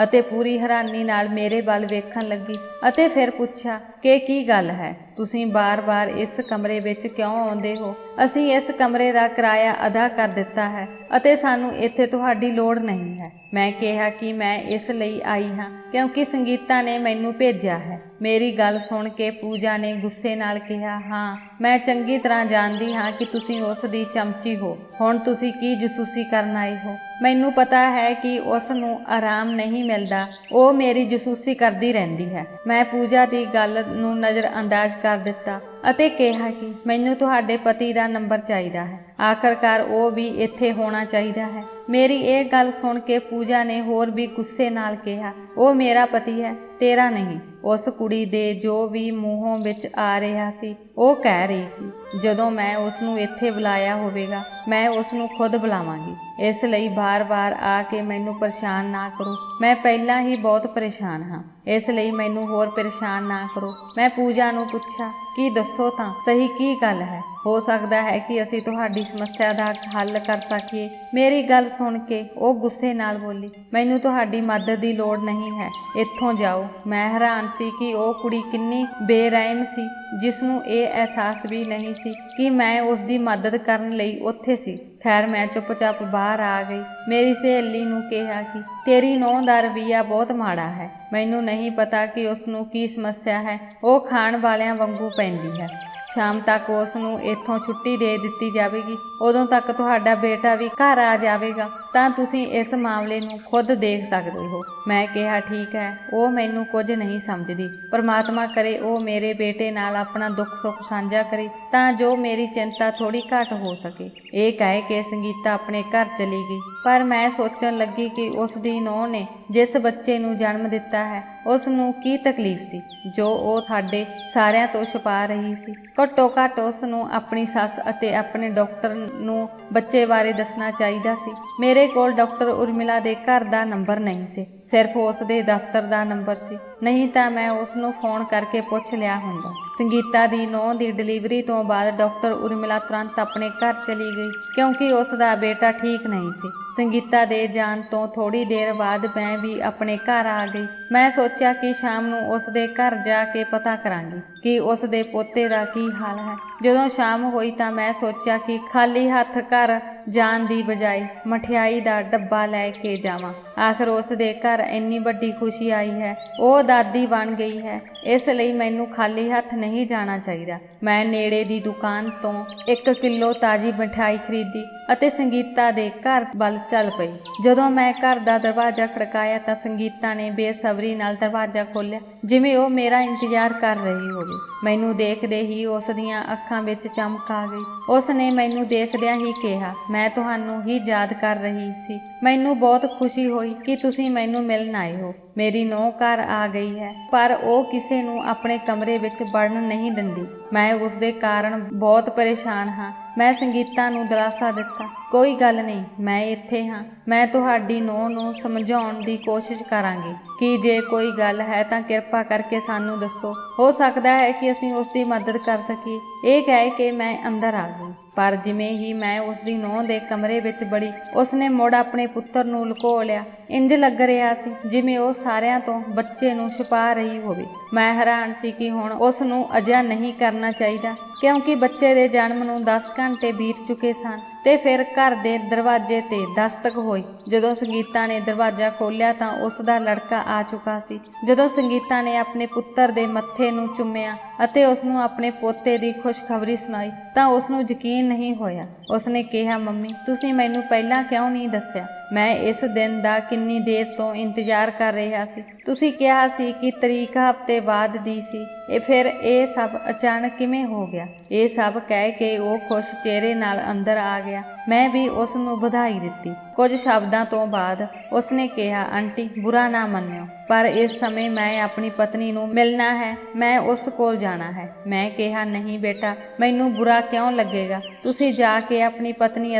ਅਤੇ ਪੂਰੀ ਹੈਰਾਨੀ ਨਾਲ ਮੇਰੇ ਵੱਲ ਵੇਖਣ ਲੱਗੀ ਅਤੇ ਫਿਰ ਪੁੱਛਿਆ ਕਿ ਕੀ ਗੱਲ ਹੈ, ਤੁਸੀਂ ਬਾਰ-ਬਾਰ ਇਸ ਕਮਰੇ ਵਿੱਚ ਕਿਉਂ ਆਉਂਦੇ ਹੋ? ਅਸੀਂ ਇਸ ਕਮਰੇ ਦਾ ਕਿਰਾਇਆ ਅਦਾ ਕਰ ਦਿੱਤਾ ਹੈ ਅਤੇ ਸਾਨੂੰ ਇੱਥੇ ਤੁਹਾਡੀ ਲੋੜ ਨਹੀਂ ਹੈ। ਮੈਂ ਕਿਹਾ ਕਿ ਮੈਂ ਇਸ ਲਈ ਆਈ ਹਾਂ ਕਿਉਂਕਿ ਸੰਗੀਤਾ ਨੇ ਮੈਨੂੰ ਭੇਜਿਆ ਹੈ। ਮੇਰੀ ਗੱਲ ਸੁਣ ਕੇ ਪੂਜਾ ਨੇ ਗੁੱਸੇ ਨਾਲ ਕਿਹਾ, ਹਾਂ, ਮੈਂ ਚੰਗੀ ਤਰ੍ਹਾਂ ਜਾਣਦੀ ਹਾਂ ਕਿ ਤੁਸੀਂ ਉਸ ਦੀ ਚਮਚੀ ਹੋ। ਹੁਣ ਤੁਸੀਂ ਕੀ ਜਸੂਸੀ ਕਰਨ ਆਏ ਹੋ? ਮੈਨੂੰ ਪਤਾ ਹੈ ਕਿ ਉਸ ਨੂੰ ਆਰਾਮ ਨਹੀਂ ਮਿਲਦਾ, ਉਹ ਮੇਰੀ ਜਸੂਸੀ ਕਰਦੀ ਰਹਿੰਦੀ ਹੈ। ਮੈਂ ਪੂਜਾ ਦੀ ਗੱਲ ਨੂੰ ਨਜ਼ਰਅੰਦਾਜ਼ ਕਰ ਦਿੱਤਾ ਅਤੇ ਕਿਹਾ ਕਿ ਮੈਨੂੰ ਤੁਹਾਡੇ ਪਤੀ ਦਾ ਨੰਬਰ ਚਾਹੀਦਾ ਹੈ। ਆਖਰਕਾਰ ਉਹ ਵੀ ਇੱਥੇ ਹੋਣਾ ਚਾਹੀਦਾ ਹੈ। ਮੇਰੀ ਇਹ ਗੱਲ ਸੁਣ ਕੇ ਪੂਜਾ ਨੇ ਹੋਰ ਵੀ ਗੁੱਸੇ ਨਾਲ ਕਿਹਾ, ਉਹ ਮੇਰਾ ਪਤੀ ਹੈ, ਤੇਰਾ ਨਹੀਂ। ਉਸ ਕੁੜੀ ਦੇ ਜੋ ਵੀ ਮੂੰਹੋਂ ਵਿੱਚ ਆ ਰਿਹਾ ਸੀ, ਉਹ ਕਹਿ ਰਹੀ ਸੀ, ਜਦੋਂ ਮੈਂ ਉਸ ਨੂੰ ਇੱਥੇ ਬੁਲਾਇਆ ਹੋਵੇਗਾ, ਮੈਂ ਉਸ ਨੂੰ ਖੁਦ ਬੁਲਾਵਾਂਗੀ। ਇਸ ਲਈ ਬਾਰ-ਬਾਰ ਆ ਕੇ ਮੈਨੂੰ ਪਰੇਸ਼ਾਨ ਨਾ ਕਰੋ। ਮੈਂ ਪਹਿਲਾਂ ਹੀ ਬਹੁਤ ਪਰੇਸ਼ਾਨ ਹਾਂ, ਇਸ ਲਈ ਮੈਨੂੰ ਹੋਰ ਪਰੇਸ਼ਾਨ ਨਾ ਕਰੋ। ਮੈਂ ਪੂਜਾ ਨੂੰ ਪੁੱਛਿਆ ਕਿ ਦੱਸੋ ਤਾਂ ਸਹੀ ਕੀ ਗੱਲ ਹੈ? ਹੋ ਸਕਦਾ ਹੈ ਕਿ ਅਸੀਂ ਤੁਹਾਡੀ ਸਮੱਸਿਆ ਦਾ ਹੱਲ ਕਰ ਸਕੀਏ। ਮੇਰੀ ਗੱਲ ਸੁਣ ਕੇ ਉਹ ਗੁੱਸੇ ਨਾਲ ਬੋਲੀ, ਮੈਨੂੰ ਤੁਹਾਡੀ ਮਦਦ ਦੀ ਲੋੜ ਨਹੀਂ ਹੈ, ਇੱਥੋਂ ਜਾਓ। ਮੈਂ ਹੈਰਾਨ ਸੀ ਕਿ ਉਹ ਕੁੜੀ ਕਿੰਨੀ ਬੇਰਹਿਮ ਸੀ, ਜਿਸ ਨੂੰ ਇਹ ਅਹਿਸਾਸ ਵੀ ਨਹੀਂ ਸੀ ਕਿ ਮੈਂ ਉਸ ਦੀ ਮਦਦ ਕਰਨ ਲਈ ਉੱਥੇ ਸੀ। ਖੈਰ, ਮੈਂ ਚੁੱਪਚਾਪ ਬਾਹਰ ਆ ਗਈ। ਮੇਰੀ ਸਹੇਲੀ ਨੂੰ ਕਿਹਾ ਕਿ ਤੇਰੀ ਨੂੰਹ ਦਾ ਰਵੱਈਆ ਬਹੁਤ ਮਾੜਾ ਹੈ। ਮੈਨੂੰ ਨਹੀਂ ਪਤਾ ਕਿ ਉਸ ਨੂੰ ਕੀ ਸਮੱਸਿਆ ਹੈ, ਉਹ ਖਾਣ ਵਾਲਿਆਂ ਵਾਂਗੂ ਪੈਂਦੀ ਹੈ। ਸ਼ਾਮ ਤੱਕ ਉਸ ਨੂੰ ਇੱਥੋਂ ਛੁੱਟੀ ਦੇ ਦਿੱਤੀ ਜਾਵੇਗੀ, ਉਦੋਂ ਤੱਕ ਤੁਹਾਡਾ ਬੇਟਾ ਵੀ ਘਰ ਆ ਜਾਵੇਗਾ ਤਾਂ ਤੁਸੀਂ ਇਸ ਮਾਮਲੇ ਨੂੰ ਖੁਦ ਦੇਖ ਸਕਦੇ ਹੋ। ਮੈਂ ਕਿਹਾ, ਠੀਕ ਹੈ, ਉਹ ਮੈਨੂੰ ਕੁਝ ਨਹੀਂ ਸਮਝਦੀ। ਪਰਮਾਤਮਾ ਕਰੇ ਉਹ ਮੇਰੇ ਬੇਟੇ ਨਾਲ ਆਪਣਾ ਦੁੱਖ ਸੁੱਖ ਸਾਂਝਾ ਕਰੇ ਤਾਂ ਜੋ ਮੇਰੀ ਚਿੰਤਾ ਥੋੜੀ ਘੱਟ ਹੋ ਸਕੇ। ਇਹ ਕਹਿ ਕੇ ਸੰਗੀਤਾ ਆਪਣੇ ਘਰ ਚਲੀ ਗਈ, ਪਰ ਮੈਂ ਸੋਚਣ ਲੱਗੀ ਕਿ ਉਸ ਦੀ ਨੂੰਹ ਨੇ ਜਿਸ ਬੱਚੇ ਨੂੰ ਜਨਮ ਦਿੱਤਾ ਹੈ, ਉਸ ਨੂੰ ਕੀ ਤਕਲੀਫ ਸੀ ਜੋ ਉਹ ਸਾਡੇ ਸਾਰਿਆਂ ਤੋਂ ਛੁਪਾ ਰਹੀ ਸੀ। ਘੱਟੋ ਘੱਟ ਉਸ ਨੂੰ ਆਪਣੀ ਸੱਸ ਅਤੇ ਆਪਣੇ ਡਾਕਟਰ ਨੂੰ ਬੱਚੇ ਬਾਰੇ ਦੱਸਣਾ ਚਾਹੀਦਾ ਸੀ। ਮੇਰੇ ਕੋਲ ਡਾਕਟਰ ਉਰਮਿਲਾ ਦੇ ਘਰ ਦਾ ਨੰਬਰ ਨਹੀਂ ਸੀ, ਸਿਰਫ ਉਸ ਦੇ ਦਫ਼ਤਰ ਦਾ ਨੰਬਰ ਸੀ, ਨਹੀਂ ਤਾਂ ਮੈਂ ਉਸ ਨੂੰ ਫੋਨ ਕਰਕੇ ਪੁੱਛ ਲਿਆ ਹੁੰਦਾ। ਸੰਗੀਤਾ ਦੀ ਨੂੰਹ ਦੀ ਡਿਲੀਵਰੀ ਤੋਂ ਬਾਅਦ ਡਾਕਟਰ ਉਰਮਿਲਾ ਤੁਰੰਤ ਆਪਣੇ ਘਰ ਚਲੀ ਗਈ ਕਿਉਂਕਿ ਉਸ ਦਾ ਬੇਟਾ ਠੀਕ ਨਹੀਂ ਸੀ। ਸੰਗੀਤਾ ਦੇ ਜਾਣ ਤੋਂ ਥੋੜੀ ਦੇਰ ਬਾਅਦ ਮੈਂ ਵੀ ਆਪਣੇ ਘਰ ਆ ਗਈ। ਮੈਂ ਸੋਚਿਆ ਕਿ ਸ਼ਾਮ ਨੂੰ ਉਸ ਦੇ ਘਰ ਜਾ ਕੇ ਪਤਾ ਕਰਾਂਗੀ ਕਿ ਉਸ ਦੇ ਪੋਤੇ ਦਾ ਕੀ ਹਾਲ ਹੈ। ਜਦੋਂ ਸ਼ਾਮ ਹੋਈ ਤਾਂ ਮੈਂ ਸੋਚਿਆ ਕਿ ਖਾਲੀ ਹੱਥ ਘਰ ਜਾਣ ਦੀ ਬਜਾਏ ਮਠਿਆਈ ਦਾ ਡੱਬਾ ਲੈ ਕੇ ਜਾਵਾਂ। ਆਖਰ ਉਸ ਦੇ ਘਰ ਇੰਨੀ ਵੱਡੀ ਖੁਸ਼ੀ ਆਈ ਹੈ, ਉਹ ਦਾਦੀ ਬਣ ਗਈ ਹੈ, ਇਸ ਲਈ ਮੈਨੂੰ ਖਾਲੀ ਹੱਥ ਨਹੀਂ ਜਾਣਾ ਚਾਹੀਦਾ। ਮੈਂ ਨੇੜੇ ਦੀ ਦੁਕਾਨ ਤੋਂ 1 ਕਿਲੋ ਤਾਜ਼ੀ ਮਠਿਆਈ ਖਰੀਦੀ ਅਤੇ ਸੰਗੀਤਾ ਦੇ ਘਰ ਵੱਲ ਚੱਲ ਪਈ। ਜਦੋਂ ਮੈਂ ਘਰ ਦਾ ਦਰਵਾਜ਼ਾ ਖੜਕਾਇਆ ਤਾਂ ਸੰਗੀਤਾ ਨੇ ਬੇਸਬਰੀ ਨਾਲ ਦਰਵਾਜ਼ਾ ਖੋਲ੍ਹਿਆ, ਜਿਵੇਂ ਉਹ ਮੇਰਾ ਇੰਤਜ਼ਾਰ ਕਰ ਰਹੀ ਹੋਵੇ। ਮੈਨੂੰ ਦੇਖਦੇ ਹੀ ਉਸ ਦੀਆਂ ਅੱਖਾਂ ਵਿੱਚ ਚਮਕ ਆ ਗਈ। ਉਸ ਨੇ ਮੈਨੂੰ ਦੇਖਦਿਆਂ ਹੀ ਕਿਹਾ, ਮੈਂ ਤੁਹਾਨੂੰ ਹੀ ਯਾਦ ਕਰ ਰਹੀ ਸੀ। ਮੈਨੂੰ ਬਹੁਤ ਖੁਸ਼ੀ ਹੋਈ ਕਿ ਤੁਸੀਂ ਮੈਨੂੰ ਮਿਲਣ ਆਏ ਹੋ। ਮੇਰੀ ਨੂੰਹ ਘਰ ਆ ਗਈ ਹੈ, ਪਰ ਉਹ ਕਿਸੇ ਨੂੰ ਆਪਣੇ ਕਮਰੇ ਵਿੱਚ ਵੜਨ ਨਹੀਂ ਦਿੰਦੀ। ਮੈਂ ਉਸ ਦੇ ਕਾਰਨ ਬਹੁਤ ਪਰੇਸ਼ਾਨ ਹਾਂ। ਮੈਂ ਸੰਗੀਤਾ ਨੂੰ ਦਿਲਾਸਾ ਦਿੱਤਾ, ਕੋਈ ਗੱਲ ਨਹੀਂ, ਮੈਂ ਇੱਥੇ ਹਾਂ। ਮੈਂ ਤੁਹਾਡੀ ਨੂੰਹ ਨੂੰ ਸਮਝਾਉਣ ਦੀ ਕੋਸ਼ਿਸ਼ ਕਰਾਂਗੀ ਕਿ ਜੇ ਕੋਈ ਗੱਲ ਹੈ ਤਾਂ ਕਿਰਪਾ ਕਰਕੇ ਸਾਨੂੰ ਦੱਸੋ, ਹੋ ਸਕਦਾ ਹੈ ਕਿ ਅਸੀਂ ਉਸ ਦੀ ਮਦਦ ਕਰ ਸਕੀਏ। ਇਹ ਕਹਿ ਕੇ ਮੈਂ ਅੰਦਰ ਆ ਗਈ, ਪਰ ਜਿਵੇਂ ਹੀ ਮੈਂ ਉਸ ਦੀ ਨੂੰਹ ਦੇ ਕਮਰੇ ਵਿੱਚ ਵੜੀ, ਉਸਨੇ ਮੁੜ ਆਪਣੇ ਪੁੱਤਰ ਨੂੰ ਲੁਕੋ ਲਿਆ। ਇੰਜ ਲੱਗ ਰਿਹਾ ਸੀ ਜਿਵੇਂ ਉਹ ਸਾਰਿਆਂ ਤੋਂ ਬੱਚੇ ਨੂੰ ਛੁਪਾ ਰਹੀ ਹੋਵੇ। ਮੈਂ ਹੈਰਾਨ ਸੀ ਕਿ ਹੁਣ ਉਸ ਨੂੰ ਅਜਿਹਾ ਨਹੀਂ ਕਰਨਾ ਚਾਹੀਦਾ, ਕਿਉਂਕਿ ਬੱਚੇ ਦੇ ਜਨਮ ਨੂੰ 10 ਘੰਟੇ ਬੀਤ ਚੁੱਕੇ ਸਨ ਤੇ ਫਿਰ ਘਰ ਦੇ ਦਰਵਾਜ਼ੇ ਤੇ ਦਸਤਕ ਹੋਈ। ਜਦੋਂ ਸੰਗੀਤਾ ਨੇ ਦਰਵਾਜ਼ਾ ਖੋਲ੍ਹਿਆ ਤਾਂ ਉਸ ਦਾ ਲੜਕਾ ਆ ਚੁੱਕਾ ਸੀ। ਜਦੋਂ ਸੰਗੀਤਾ ਨੇ ਆਪਣੇ ਪੁੱਤਰ ਦੇ ਮੱਥੇ ਨੂੰ ਚੁੰਮਿਆ ਅਤੇ ਉਸ ਨੂੰ ਆਪਣੇ ਪੋਤੇ ਦੀ ਖੁਸ਼ਖਬਰੀ ਸੁਣਾਈ ਤਾਂ ਉਸ ਨੂੰ ਯਕੀਨ ਨਹੀਂ ਹੋਇਆ। ਉਸਨੇ ਕਿਹਾ, ਮੰਮੀ, ਤੁਸੀਂ ਮੈਨੂੰ ਪਹਿਲਾਂ ਕਿਉਂ ਨਹੀਂ ਦੱਸਿਆ? ਮੈਂ ਇਸ ਦਿਨ ਦਾ ਕਿੰਨੀ ਦੇਰ ਤੋਂ ਇੰਤਜ਼ਾਰ ਕਰ ਰਿਹਾ ਸੀ। ਤੁਸੀਂ ਕਿਹਾ ਸੀ ਕਿ ਤਰੀਕ ਹਫ਼ਤੇ ਬਾਅਦ ਦੀ ਸੀ। ਫਿਰ ਇਹ ਸਭ ਅਚਾਨਕ ਕਿਵੇਂ ਹੋ ਗਿਆ? ਇਹ ਸਭ ਕਹਿ ਕੇ ਉਹ ਖੁਸ਼ ਚਿਹਰੇ ਨਾਲ ਅੰਦਰ ਆ ਗਿਆ। ਮੈਂ ਵੀ ਉਸ ਨੂੰ ਵਧਾਈ ਦਿੱਤੀ। ਕੁਝ ਸ਼ਬਦਾਂ ਤੋਂ ਬਾਅਦ ਉਸਨੇ ਕਿਹਾ, ਆਂਟੀ, ਬੁਰਾ ਨਾ ਮੰਨਿਓ, ਪਰ ਇਸ ਸਮੇਂ ਮੈਂ ਆਪਣੀ ਪਤਨੀ ਨੂੰ ਮਿਲਣਾ ਹੈ। ਮੈਂ ਉਸ ਕੋਲ ਜਾਣਾ ਹੈ। ਮੈਂ ਕਿਹਾ, ਨਹੀਂ ਬੇਟਾ, ਮੈਨੂੰ ਬੁਰਾ ਕਿਉਂ ਲੱਗੇਗਾ? ਤੁਸੀਂ ਜਾ ਕੇ ਆਪਣੀ ਪਤਨੀ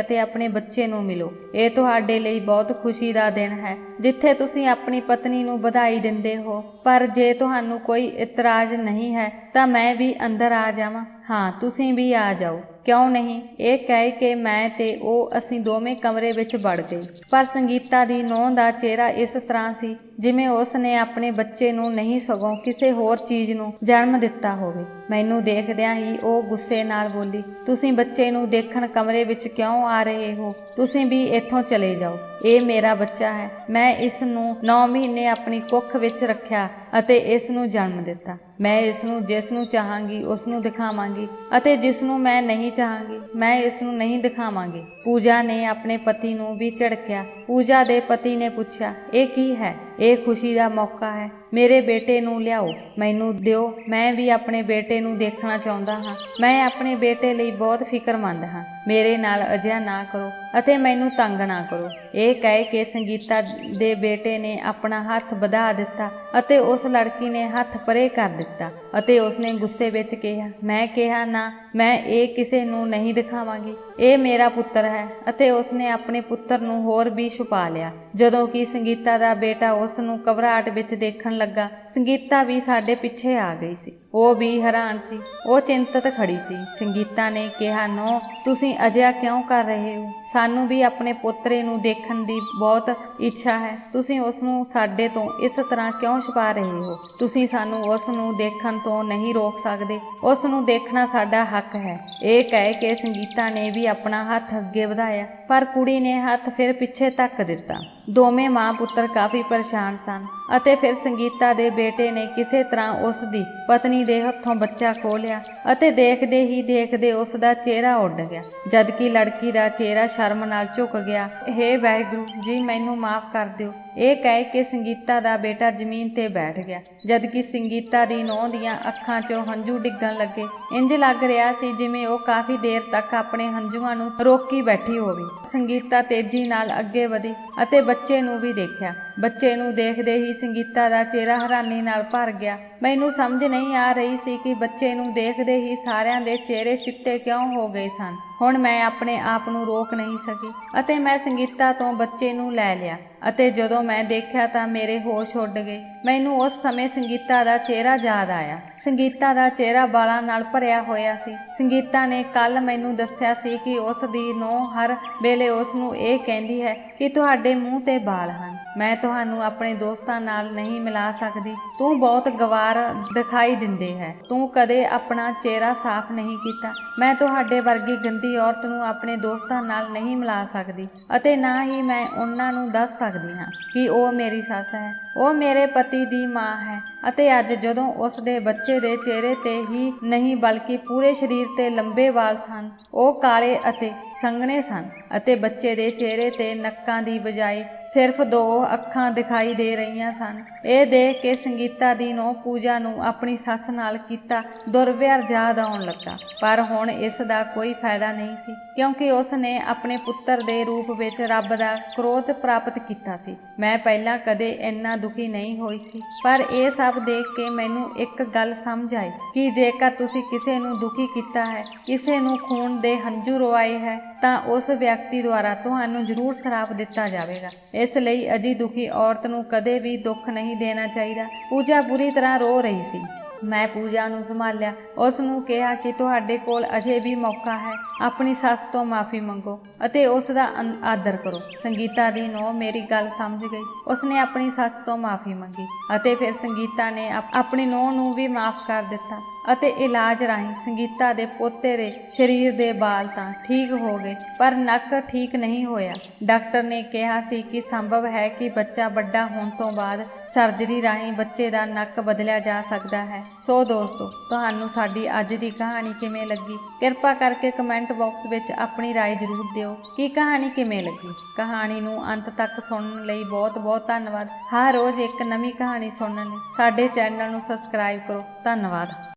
ਅਤੇ ਆਪਣੇ ਬੱਚੇ ਨੂੰ ਮਿਲੋ। ਇਹ ਤੁਹਾਡੇ ਲਈ ਬਹੁਤ ਖੁਸ਼ੀ ਦਾ ਦਿਨ ਹੈ, ਜਿੱਥੇ ਤੁਸੀਂ ਆਪਣੀ ਪਤਨੀ ਨੂੰ ਵਧਾਈ ਦਿੰਦੇ ਹੋ। ਪਰ ਜੇ ਤੁਹਾਨੂੰ ਕੋਈ ਇਤਰਾਜ਼ ਨਹੀਂ ਹੈ ਤਾਂ ਮੈਂ ਵੀ ਅੰਦਰ ਆ ਜਾਵਾਂ। ਹਾਂ, ਤੁਸੀਂ ਵੀ ਆ ਜਾਓ, ਕਿਉਂ ਨਹੀਂ? ਇਹ ਕਹਿ ਕੇ ਮੈਂ ਤੇ ਉਹ ਅਸੀਂ ਦੋਵੇਂ ਕਮਰੇ ਵਿੱਚ ਵੜ ਗਏ। ਪਰ ਸੰਗੀਤਾ ਦੀ ਨੂੰਹ ਦਾ ਚਿਹਰਾ ਇਸ ਤਰ੍ਹਾਂ ਸੀ ਜਿਵੇਂ ਉਸ ਨੇ ਆਪਣੇ ਬੱਚੇ ਨੂੰ ਨਹੀਂ ਸਗੋਂ ਕਿਸੇ ਹੋਰ ਚੀਜ਼ ਨੂੰ ਜਨਮ ਦਿੱਤਾ ਹੋਵੇ। ਮੈਨੂੰ ਦੇਖਦਿਆਂ ਹੀ ਉਹ ਗੁੱਸੇ ਨਾਲ ਬੋਲੀ, ਤੁਸੀਂ ਬੱਚੇ ਨੂੰ ਦੇਖਣ ਕਮਰੇ ਵਿੱਚ ਕਿਉਂ ਆ ਰਹੇ ਹੋ? ਤੁਸੀਂ ਵੀ ਇੱਥੋਂ ਚਲੇ ਜਾਓ। ਇਹ ਮੇਰਾ ਬੱਚਾ ਹੈ। ਮੈਂ ਇਸ ਨੂੰ 9 ਮਹੀਨੇ ਆਪਣੀ ਕੁੱਖ ਵਿੱਚ ਰੱਖਿਆ ਅਤੇ ਇਸ ਨੂੰ ਜਨਮ ਦਿੱਤਾ। ਮੈਂ ਇਸ ਨੂੰ ਜਿਸ ਨੂੰ ਚਾਹਾਂਗੀ ਉਸ ਨੂੰ ਦਿਖਾਵਾਂਗੀ ਅਤੇ ਜਿਸ ਨੂੰ ਮੈਂ ਨਹੀਂ ਚਾਹਾਂਗੀ ਮੈਂ ਇਸ ਨੂੰ ਨਹੀਂ ਦਿਖਾਵਾਂਗੀ। ਪੂਜਾ ਨੇ ਆਪਣੇ ਪਤੀ ਨੂੰ ਵੀ ਝਿੜਕਿਆ। ਪੂਜਾ ਦੇ ਪਤੀ ਨੇ ਪੁੱਛਿਆ, ਇਹ ਕੀ ਹੈ? ਇਹ ਖੁਸ਼ੀ ਦਾ ਮੌਕਾ ਹੈ। ਮੇਰੇ ਬੇਟੇ ਨੂੰ ਲਿਆਓ, ਮੈਨੂੰ ਦਿਓ। ਮੈਂ ਵੀ ਆਪਣੇ ਬੇਟੇ ਨੂੰ ਦੇਖਣਾ ਚਾਹੁੰਦਾ ਹਾਂ। ਮੈਂ ਆਪਣੇ ਬੇਟੇ ਲਈ ਬਹੁਤ ਫਿਕਰਮੰਦ ਹਾਂ। ਮੇਰੇ ਨਾਲ ਅਜਿਹਾ ਨਾ ਕਰੋ ਅਤੇ ਮੈਨੂੰ ਤੰਗ ਨਾ ਕਰੋ। ਇਹ ਕਹਿ ਕੇ ਸੰਗੀਤਾ ਦੇ ਬੇਟੇ ਨੇ ਆਪਣਾ ਹੱਥ ਵਧਾ ਦਿੱਤਾ ਅਤੇ ਉਸ ਲੜਕੀ ਨੇ ਹੱਥ ਪਰੇ ਕਰ ਦਿੱਤਾ ਅਤੇ ਉਸਨੇ ਗੁੱਸੇ ਵਿੱਚ ਕਿਹਾ, ਮੈਂ ਕਿਹਾ ਨਾ, ਮੈਂ ਇਹ ਕਿਸੇ ਨੂੰ ਨਹੀਂ ਦਿਖਾਵਾਂਗੀ। ਇਹ ਮੇਰਾ ਪੁੱਤਰ ਹੈ। ਅਤੇ ਉਸਨੇ ਆਪਣੇ ਪੁੱਤਰ ਨੂੰ ਹੋਰ ਵੀ ਛੁਪਾ ਲਿਆ। ਜਦੋਂ ਕਿ ਸੰਗੀਤਾ ਦਾ ਬੇਟਾ ਉਸ ਨੂੰ ਘਬਰਾਹਟ ਵਿੱਚ ਦੇਖਣ ਲੱਗਾ, ਸੰਗੀਤਾ ਵੀ ਸਾਡੇ ਪਿੱਛੇ ਆ ਗਈ ਸੀ। ਉਹ ਵੀ ਹੈਰਾਨ ਸੀ। ਉਹ ਚਿੰਤਤ ਖੜੀ ਸੀ। ਸੰਗੀਤਾ ਨੇ ਕਿਹਾ, ਨੋ, ਤੁਸੀਂ ਅਜਿਹਾ ਕਿਉਂ ਕਰ ਰਹੇ ਹੋ? ਸਾਨੂੰ ਵੀ ਆਪਣੇ ਪੋਤਰੇ ਨੂੰ ਦੇਖਣ ਦੀ ਬਹੁਤ ਇੱਛਾ ਹੈ। ਤੁਸੀਂ ਉਸ ਨੂੰ ਸਾਡੇ ਤੋਂ ਇਸ ਤਰ੍ਹਾਂ ਕਿਉਂ ਛੁਪਾ ਰਹੇ ਹੋ? ਤੁਸੀਂ ਸਾਨੂੰ ਉਸ ਨੂੰ ਦੇਖਣ ਤੋਂ ਨਹੀਂ ਰੋਕ ਸਕਦੇ। ਉਸ ਨੂੰ ਦੇਖਣਾ ਸਾਡਾ ਹੱਕ ਹੈ। ਇਹ ਕਹਿ ਕੇ ਸੰਗੀਤਾ ਨੇ ਵੀ ਆਪਣਾ ਹੱਥ ਅੱਗੇ ਵਧਾਇਆ, ਪਰ ਕੁੜੀ ਨੇ ਹੱਥ ਫਿਰ ਪਿੱਛੇ ਧੱਕ ਦਿੱਤਾ। ਦੋਵੇਂ ਮਾਂ ਪੁੱਤਰ ਕਾਫੀ ਪਰੇਸ਼ਾਨ ਸਨ ਅਤੇ ਫਿਰ ਸੰਗੀਤਾ ਦੇ ਬੇਟੇ ਨੇ ਕਿਸੇ ਤਰ੍ਹਾਂ ਉਸ ਦੀ ਪਤਨੀ ਦੇ ਹੱਥੋਂ ਬੱਚਾ ਖੋਹ ਲਿਆ ਅਤੇ ਦੇਖਦੇ ਹੀ ਦੇਖਦੇ ਉਸ ਦਾ ਚਿਹਰਾ ਉੱਡ ਗਿਆ, ਜਦਕਿ ਲੜਕੀ ਦਾ ਚਿਹਰਾ ਸ਼ਰਮ ਨਾਲ ਝੁਕ ਗਿਆ। ਹੇ ਵਾਹਿਗੁਰੂ ਜੀ, ਮੈਨੂੰ ਮਾਫ ਕਰ ਦਿਓ। ਇਹ ਕਹਿ ਕੇ ਸੰਗੀਤਾ ਦਾ ਬੇਟਾ ਜ਼ਮੀਨ ਤੇ ਬੈਠ ਗਿਆ, ਜਦਕਿ ਸੰਗੀਤਾ ਦੀ ਨੂੰਹ ਦੀਆਂ ਅੱਖਾਂ 'ਚੋਂ ਹੰਝੂ ਡਿੱਗਣ ਲੱਗੇ। ਇੰਜ ਲੱਗ ਰਿਹਾ ਸੀ ਜਿਵੇਂ ਉਹ ਕਾਫੀ ਦੇਰ ਤੱਕ ਆਪਣੇ ਹੰਝੂਆਂ ਨੂੰ ਰੋਕੀ ਬੈਠੀ ਹੋਵੇ। ਸੰਗੀਤਾ ਤੇਜ਼ੀ ਨਾਲ ਅੱਗੇ ਵਧੀ ਅਤੇ ਬੱਚੇ ਨੂੰ ਵੀ ਦੇਖਿਆ। ਬੱਚੇ ਨੂੰ ਦੇਖਦੇ ਹੀ ਸੰਗੀਤਾ ਦਾ ਚਿਹਰਾ ਹੈਰਾਨੀ ਨਾਲ ਭਰ ਗਿਆ। ਮੈਨੂੰ ਸਮਝ ਨਹੀਂ ਆ ਰਹੀ ਸੀ ਕਿ ਬੱਚੇ ਨੂੰ ਦੇਖਦੇ ਹੀ ਸਾਰਿਆਂ ਦੇ ਚਿਹਰੇ ਚਿੱਟੇ ਕਿਉਂ ਹੋ ਗਏ ਸਨ। ਹੁਣ ਮੈਂ ਆਪਣੇ ਆਪ ਨੂੰ ਰੋਕ ਨਹੀਂ ਸਕੀ ਅਤੇ ਮੈਂ ਸੰਗੀਤਾ ਤੋਂ ਬੱਚੇ ਨੂੰ ਲੈ ਲਿਆ ਅਤੇ ਜਦੋਂ ਮੈਂ ਦੇਖਿਆ ਤਾਂ ਮੇਰੇ ਹੋਸ਼ ਉੱਡ ਗਏ। ਮੈਨੂੰ ਉਸ ਸਮੇਂ ਸੰਗੀਤਾ ਦਾ ਚਿਹਰਾ ਯਾਦ ਆਇਆ। ਸੰਗੀਤਾ ਦਾ ਚਿਹਰਾ ਵਾਲਾਂ ਨਾਲ ਭਰਿਆ ਹੋਇਆ ਸੀ। ਸੰਗੀਤਾ ਨੇ ਕੱਲ ਮੈਨੂੰ ਦੱਸਿਆ ਸੀ ਕਿ ਉਸ ਦੀ ਨੂੰਹ ਹਰ ਵੇਲੇ ਉਸ ਨੂੰ ਇਹ ਕਹਿੰਦੀ ਹੈ ਕਿ ਤੁਹਾਡੇ ਮੂੰਹ ਤੇ ਵਾਲ ਹਨ। ਮੈਂ ਤੁਹਾਨੂੰ ਆਪਣੇ ਦੋਸਤਾਂ ਨਾਲ ਨਹੀਂ ਮਿਲਾ ਸਕਦੀ। ਤੂੰ ਬਹੁਤ ਗਵਾਰ ਦਿਖਾਈ ਦਿੰਦੇ ਹੈ। ਤੂੰ ਕਦੇ ਆਪਣਾ ਚਿਹਰਾ ਸਾਫ਼ ਨਹੀਂ ਕੀਤਾ। ਮੈਂ ਤੁਹਾਡੇ ਵਰਗੀ ਗੰਦੀ ਔਰਤ ਨੂੰ ਆਪਣੇ ਦੋਸਤਾਂ ਨਾਲ ਨਹੀਂ ਮਿਲਾ ਸਕਦੀ ਅਤੇ ਨਾ ਹੀ ਮੈਂ ਉਹਨਾਂ ਨੂੰ ਦੱਸ ਸਕਦੀ ਹਾਂ ਕਿ ਉਹ ਮੇਰੀ ਸੱਸ ਹੈ। ਉਹ ਮੇਰੇ ਪਤੀ ਦੀ ਮਾਂ ਹੈ ਅਤੇ ਅੱਜ ਜਦੋਂ ਉਸ ਦੇ ਬੱਚੇ ਦੇ ਚਿਹਰੇ ਤੇ ਹੀ ਨਹੀਂ ਬਲਕਿ ਪੂਰੇ ਸਰੀਰ ਤੇ ਲੰਬੇ ਵਾਲ ਸਨ, ਉਹ ਕਾਲੇ ਅਤੇ ਸੰਘਣੇ ਸਨ ਅਤੇ ਬੱਚੇ ਦੇ ਚਿਹਰੇ ਤੇ ਨੱਕਾਂ ਦੀ ਬਜਾਏ ਸਿਰਫ 2 ਅੱਖਾਂ ਦਿਖਾਈ ਦੇ ਰਹੀਆਂ ਸਨ। ਇਹ ਦੇਖ ਕੇ ਸੰਗੀਤਾ ਦੀ ਨੂੰਹ ਪੂਜਾ ਨੂੰ ਆਪਣੀ ਸੱਸ ਨਾਲ ਕੀਤਾ ਦੁਰਵਿਹਾਰ ਯਾਦ ਆਉਣ ਲੱਗਾ। ਪਰ ਹੁਣ ਇਸ ਦਾ ਕੋਈ ਫਾਇਦਾ ਨਹੀਂ ਸੀ, ਕਿਉਂਕਿ ਉਸ ਨੇ ਆਪਣੇ ਪੁੱਤਰ ਦੇ ਰੂਪ ਵਿੱਚ ਰੱਬ ਦਾ ਕ੍ਰੋਧ ਪ੍ਰਾਪਤ ਕੀਤਾ ਸੀ। ਮੈਂ ਪਹਿਲਾਂ ਕਦੇ ਇੰਨਾ ਦੁਖੀ ਨਹੀਂ ਹੋਈ ਸੀ, ਪਰ ਇਹ ਸਭ ਦੇਖ ਕੇ ਮੈਨੂੰ ਇੱਕ ਗੱਲ ਸਮਝ ਆਈ ਕਿ ਜੇਕਰ ਤੁਸੀਂ ਕਿਸੇ ਨੂੰ ਦੁਖੀ ਕੀਤਾ ਹੈ, ਕਿਸੇ ਨੂੰ ਖੂਨ ਦੇ ਹੰਝੂ ਰਵਾਏ ਹੈ, ਤਾਂ ਉਸ ਵਿਅਕਤੀ ਦੁਆਰਾ ਤੁਹਾਨੂੰ ਜ਼ਰੂਰ ਸਰਾਪ ਦਿੱਤਾ ਜਾਵੇਗਾ। ਇਸ ਲਈ ਅਜੀ ਦੁਖੀ ਔਰਤ ਨੂੰ ਕਦੇ ਵੀ ਦੁੱਖ ਨਹੀਂ ਦੇਣਾ ਚਾਹੀਦਾ। ਪੂਜਾ ਬੁਰੀ ਤਰ੍ਹਾਂ ਰੋ ਰਹੀ ਸੀ। ਮੈਂ ਪੂਜਾ ਨੂੰ ਸੰਭਾਲਿਆ, ਉਸ ਨੂੰ ਕਿਹਾ ਕਿ ਤੁਹਾਡੇ ਕੋਲ ਅਜੇ ਵੀ ਮੌਕਾ ਹੈ, ਆਪਣੀ ਸੱਸ ਤੋਂ ਮਾਫੀ ਮੰਗੋ ਅਤੇ ਉਸ ਦਾ ਆਦਰ ਕਰੋ। ਸੰਗੀਤਾ ਦੀ ਨੂੰਹ ਮੇਰੀ ਗੱਲ ਸਮਝ ਗਈ। ਉਸਨੇ ਆਪਣੀ ਸੱਸ ਤੋਂ ਮਾਫੀ ਮੰਗੀ ਅਤੇ ਫਿਰ ਸੰਗੀਤਾ ਨੇ ਆਪਣੀ ਨੂੰਹ ਨੂੰ ਵੀ ਮਾਫ ਕਰ ਦਿੱਤਾ ਅਤੇ ਇਲਾਜ ਰਾਹੀਂ ਸੰਗੀਤਾ ਦੇ ਪੋਤੇ ਦੇ ਸਰੀਰ ਦੇ ਵਾਲ ਤਾਂ ਠੀਕ ਹੋ ਗਏ, ਪਰ ਨੱਕ ਠੀਕ ਨਹੀਂ ਹੋਇਆ। ਡਾਕਟਰ ਨੇ ਕਿਹਾ ਸੀ ਕਿ ਸੰਭਵ ਹੈ ਕਿ ਬੱਚਾ ਵੱਡਾ ਹੋਣ ਤੋਂ ਬਾਅਦ ਸਰਜਰੀ ਰਾਹੀਂ ਬੱਚੇ ਦਾ ਨੱਕ ਬਦਲਿਆ ਜਾ ਸਕਦਾ ਹੈ। ਸੋ ਦੋਸਤੋ, ਤੁਹਾਨੂੰ ਸਾਡੀ ਅੱਜ ਦੀ ਕਹਾਣੀ ਕਿਵੇਂ ਲੱਗੀ? ਕਿਰਪਾ ਕਰਕੇ ਕਮੈਂਟ ਬਾਕਸ ਵਿੱਚ ਆਪਣੀ ਰਾਏ ਜ਼ਰੂਰ ਦਿਓ ਕਿ ਕਹਾਣੀ ਕਿਵੇਂ ਲੱਗੀ। ਕਹਾਣੀ ਨੂੰ ਅੰਤ ਤੱਕ ਸੁਣਨ ਲਈ ਬਹੁਤ ਬਹੁਤ ਧੰਨਵਾਦ। ਹਰ ਰੋਜ਼ ਇੱਕ ਨਵੀਂ ਕਹਾਣੀ ਸੁਣਨ ਲਈ ਸਾਡੇ ਚੈਨਲ ਨੂੰ ਸਬਸਕ੍ਰਾਈਬ ਕਰੋ। ਧੰਨਵਾਦ।